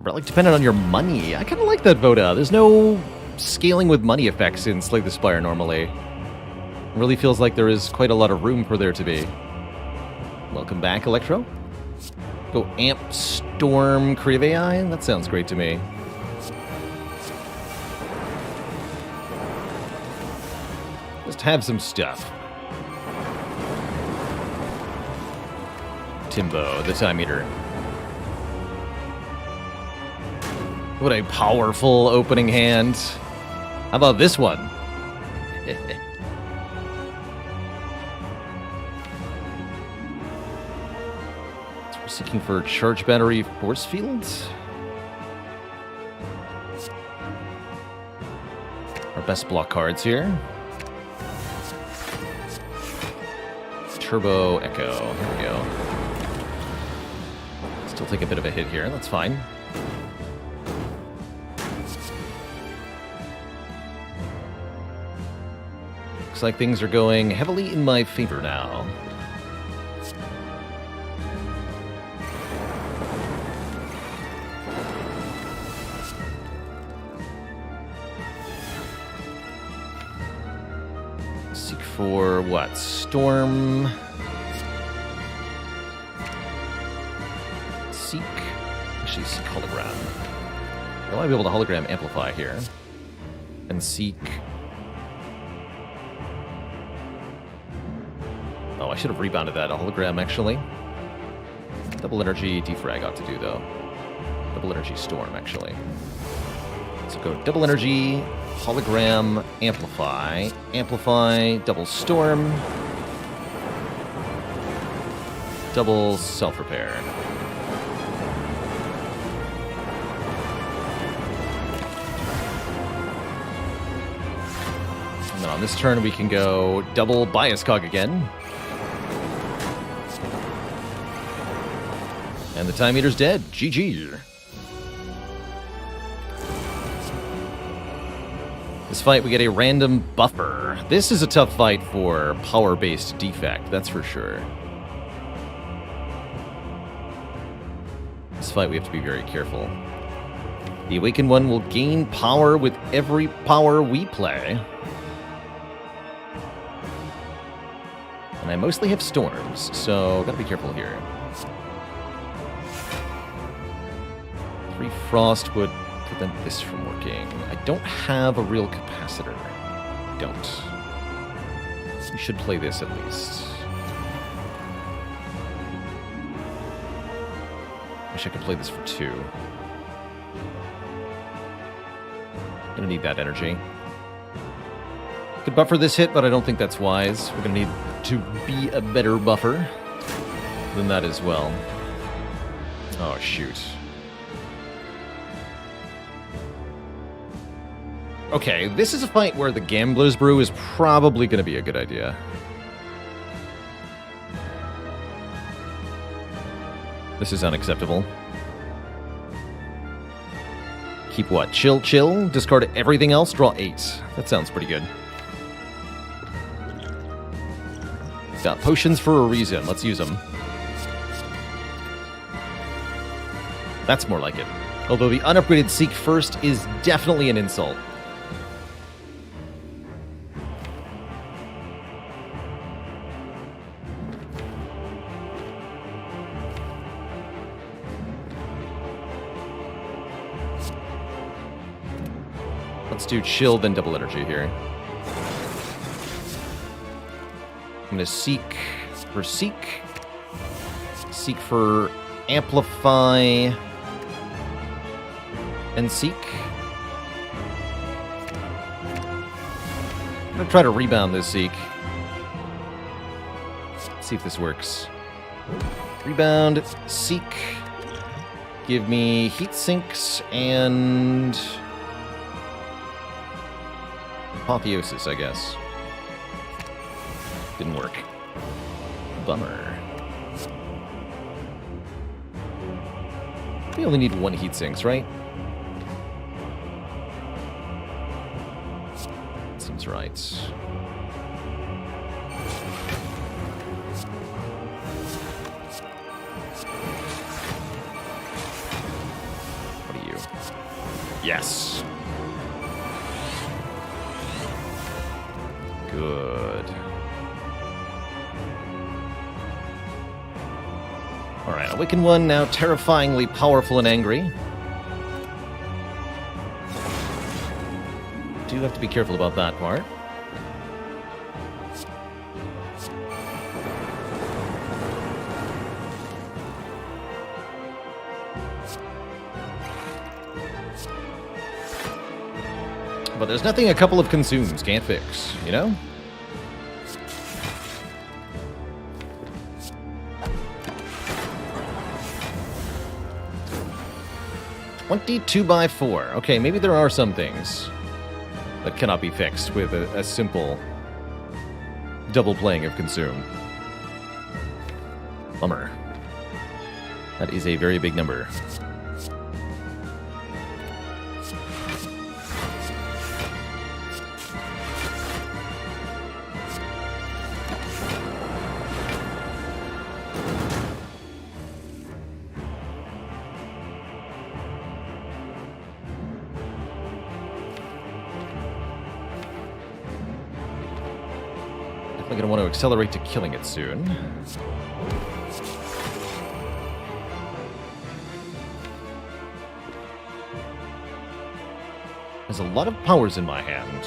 Relic dependent on your money. I kind of like that, Voda. There's no scaling with money effects in Slay the Spire normally. It really feels like there is quite a lot of room for there to be. Welcome back, Electro. Go Amp, Storm, Creative AI? That sounds great to me. Just have some stuff. Timbo, the Time Eater. What a powerful opening hand. How about this one? So we're seeking for Charge Battery Force Field. Our best block cards here. Turbo Echo. Here we go. Still take a bit of a hit here. That's fine. Looks like things are going heavily in my favor now. Seek for what? Storm. Seek. Actually, seek hologram. I might be able to hologram amplify here. And seek. Oh, I should have rebounded that hologram, actually. Double energy defrag ought to do, though. Double energy storm, actually. So go double energy, hologram, amplify, amplify, double storm, double self-repair. And then on this turn, we can go double bias cog again. And the Time Meter's dead. GG. This fight, we get a random buffer. This is a tough fight for power-based defect, that's for sure. This fight, we have to be very careful. The Awakened One will gain power with every power we play. And I mostly have storms, so gotta be careful here. 3 frost would prevent this from working. I don't have a real capacitor. I don't. You should play this at least. Wish I could play this for 2. Gonna need that energy. Could buffer this hit, but I don't think that's wise. We're gonna need to be a better buffer than that as well. Oh, shoot. Okay, this is a fight where the Gambler's Brew is probably going to be a good idea. This is unacceptable. Keep what? Chill, chill. Discard everything else. Draw 8. That sounds pretty good. Got potions for a reason. Let's use them. That's more like it. Although the unupgraded Seek first is definitely an insult. Let's do chill, then double energy here. I'm going to seek for seek. Seek for amplify. And seek. I'm going to try to rebound this seek. See if this works. Rebound, seek. Give me heat sinks and apotheosis, I guess. Didn't work. Bummer. We only need 1 heat sinks, right? Seems right. What are Yes. Good. Alright, Awaken 1 now terrifyingly powerful and angry. Do have to be careful about that part. But there's nothing a couple of consumes can't fix, you know? $22/4. Okay, maybe there are some things that cannot be fixed with a simple double playing of consume. Bummer. That is a very big number. I'm going to want to accelerate to killing it soon. There's a lot of powers in my hand.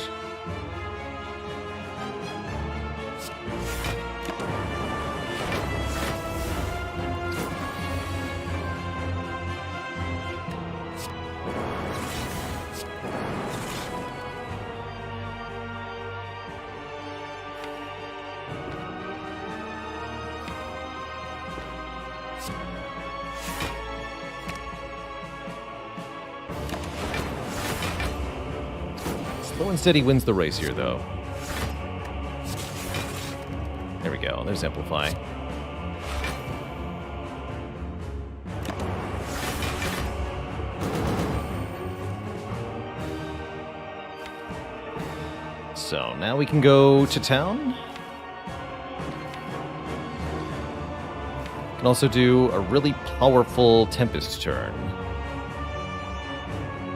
Slow and steady wins the race here, though. There we go. There's Amplify. So, now we can go to town. Can also do a really powerful Tempest turn,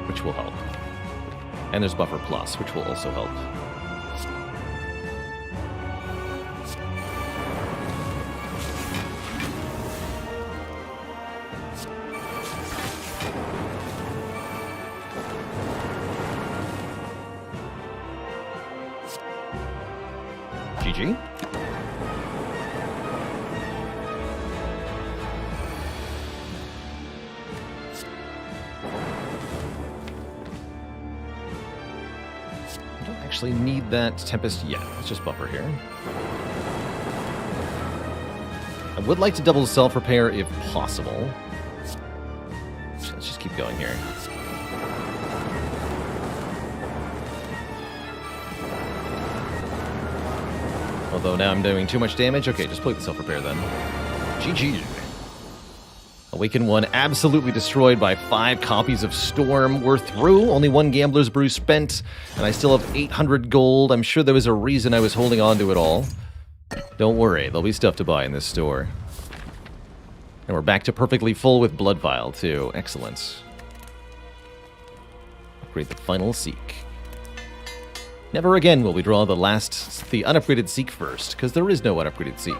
which will help. And there's Buffer Plus, which will also help. GG. Actually need that Tempest yet. Let's just buffer here. I would like to double self-repair if possible. Let's just keep going here. Although now I'm doing too much damage. Okay, just play the self-repair then. GG. Awaken 1 absolutely destroyed by 5 copies of Storm. We're through. Only 1 Gambler's Brew spent, and I still have 800 gold. I'm sure there was a reason I was holding on to it all. Don't worry, there'll be stuff to buy in this store. And we're back to perfectly full with Blood Vial, too. Excellent. Upgrade the final Seek. Never again will we draw the unupgraded Seek first, because there is no unupgraded Seek.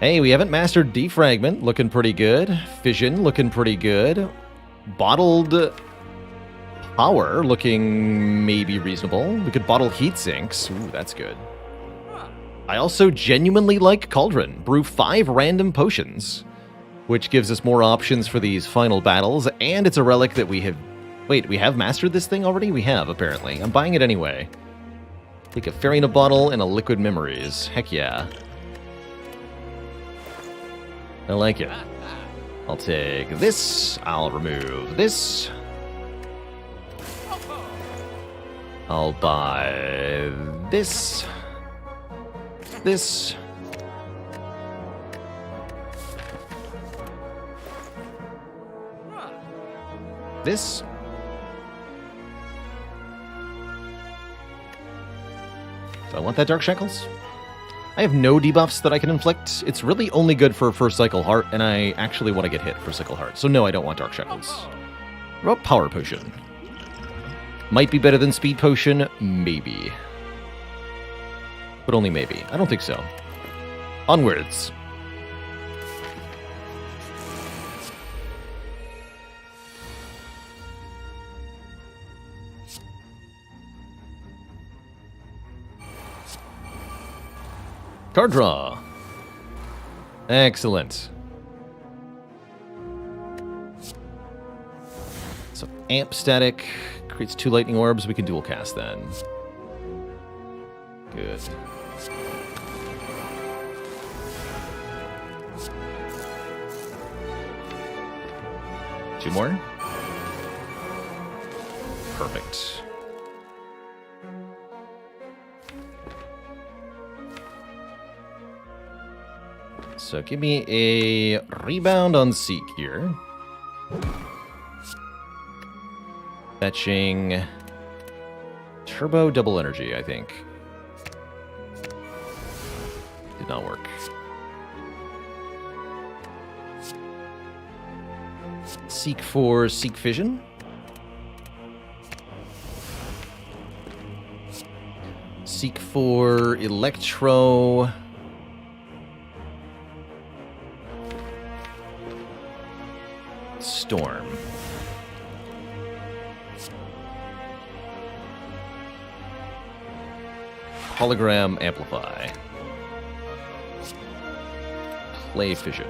Hey, we haven't mastered Defragment, looking pretty good. Fission, looking pretty good. Bottled Power, looking maybe reasonable. We could bottle Heat Sinks. Ooh, that's good. I also genuinely like Cauldron. Brew 5 random potions, which gives us more options for these final battles, and it's a relic that we have... Wait, we have mastered this thing already? We have, apparently. I'm buying it anyway. Take a Fairy in a Bottle and a Liquid Memories. Heck yeah. I like it. I'll take this. I'll remove this. I'll buy this. This. This. Do I want that Dark Shackles? I have no debuffs that I can inflict. It's really only good for First Cycle Heart, and I actually want to get hit for Cycle Heart. So no, I don't want Dark Shackles. What about Power Potion? Might be better than Speed Potion, maybe. But only maybe. I don't think so. Onwards. Card draw. Excellent. So amp static creates 2 lightning orbs. We can dual cast then. Good. Two more. Perfect. So give me a rebound on Seek here. Fetching Turbo Double Energy, I think. Did not work. Seek for Seek Fission. Seek for Electro. Storm. Hologram Amplify. Play Fission.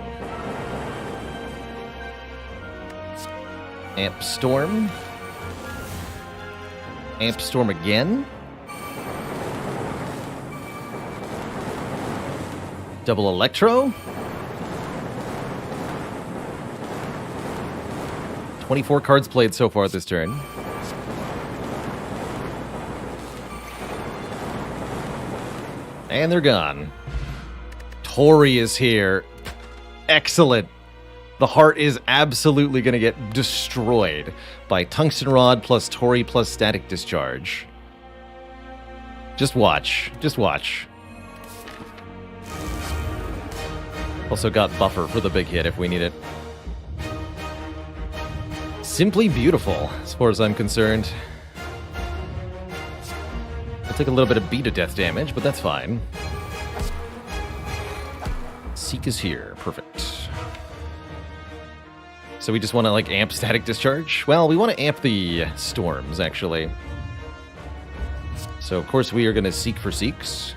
Amp Storm. Amp Storm again. Double Electro. 24 cards played so far this turn. And they're gone. Tori is here. Excellent. The heart is absolutely going to get destroyed by Tungsten Rod plus Tori plus Static Discharge. Just watch. Just watch. Also got Buffer for the big hit if we need it. Simply beautiful, as far as I'm concerned. I'll take a little bit of beat of death damage, but that's fine. Seek is here. Perfect. So we just want to, like, amp Static Discharge? Well, we want to amp the Storms, actually. So, of course, we are going to Seek for Seeks.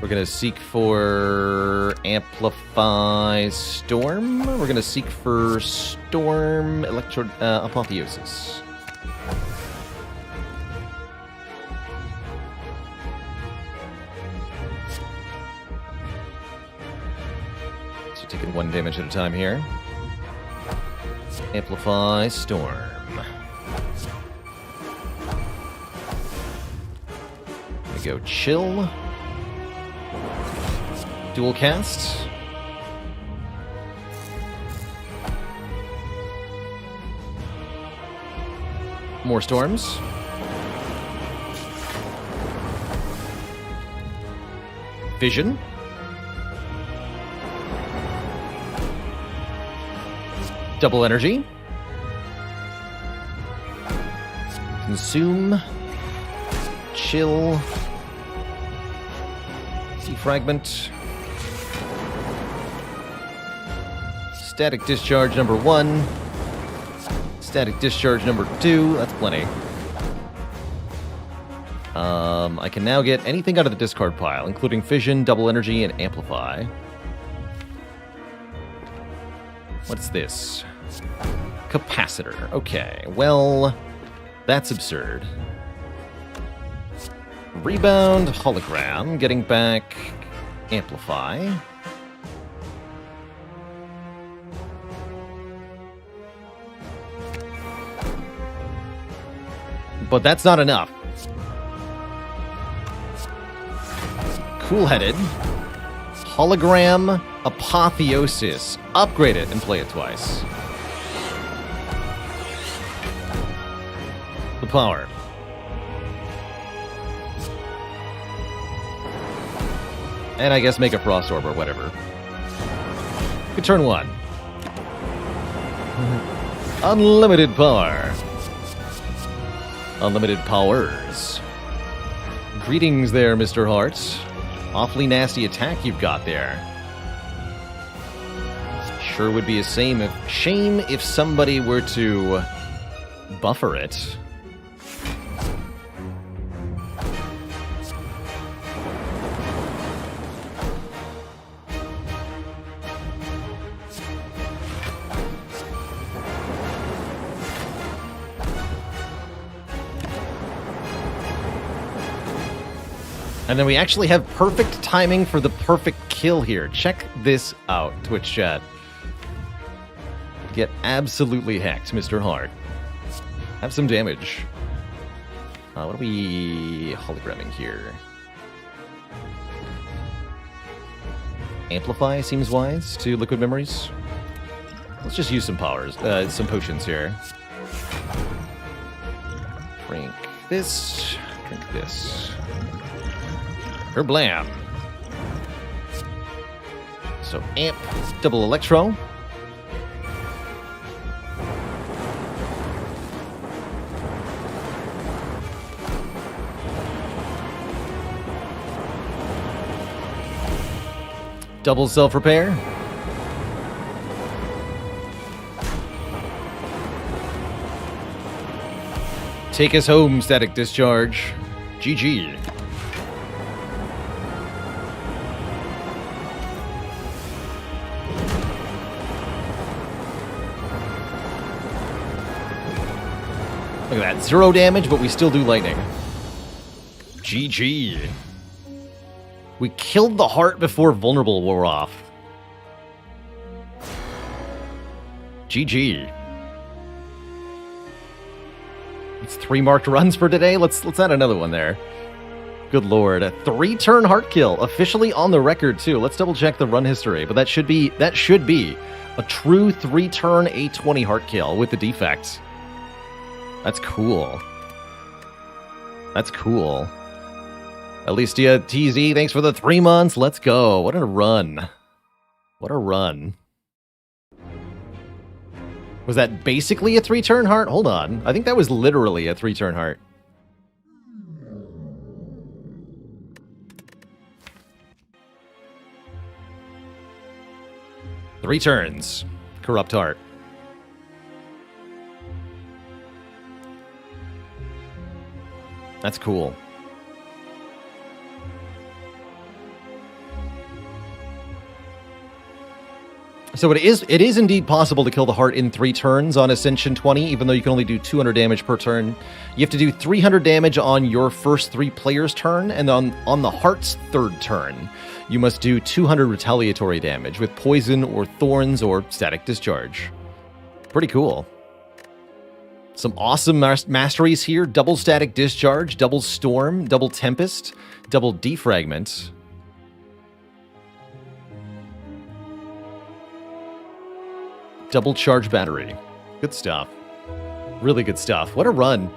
We're going to seek for Amplify Storm. We're going to seek for Storm Apotheosis. So taking 1 damage at a time here. Amplify Storm. We go Chill. Dual cast. More storms. Vision. Double energy. Consume. Chill. Defragment. Static Discharge number 1. Static Discharge number 2. That's plenty. I can now get anything out of the discard pile, including Fission, Double Energy, and Amplify. What's this? Capacitor. Okay, well, that's absurd. Rebound, Hologram, getting back Amplify. But that's not enough. Cool-headed. Hologram Apotheosis. Upgrade it and play it twice. The power. And I guess make a Frost Orb or whatever. Good turn 1. Unlimited power. Unlimited powers. Greetings there, Mr. Hart. Awfully nasty attack you've got there. Sure would be a shame if somebody were to buffer it. And then we actually have perfect timing for the perfect kill here. Check this out, Twitch chat. Get absolutely hacked, Mr. Hart. Have some damage. What are we hologramming here? Amplify seems wise to Liquid Memories. Let's just use some powers, some potions here. Drink this, drink this. Kerblam. So amp, double electro. Double self-repair. Take us home, Static Discharge. GG. Look at that. 0 damage, but we still do lightning. GG. We killed the heart before vulnerable wore off. GG. It's 3 marked runs for today. Let's add another one there. Good lord. A 3-turn heart kill. Officially on the record, too. Let's double check the run history. But that should be a true 3-turn 820 heart kill with the defects. That's cool. That's cool. Alicia TZ, thanks for the 3 months. Let's go. What a run. What a run. Was that basically a 3-turn heart? Hold on. I think that was literally a 3-turn heart. Three turns. Corrupt heart. That's cool. So it is indeed possible to kill the heart in 3 turns on Ascension 20, even though you can only do 200 damage per turn. You have to do 300 damage on your first 3 players' turn, and on the heart's 3rd turn, you must do 200 retaliatory damage with poison or thorns or static discharge. Pretty cool. Some awesome masteries here. Double static discharge, double storm, double tempest, double defragment. Double charge battery. Good stuff. Really good stuff. What a run.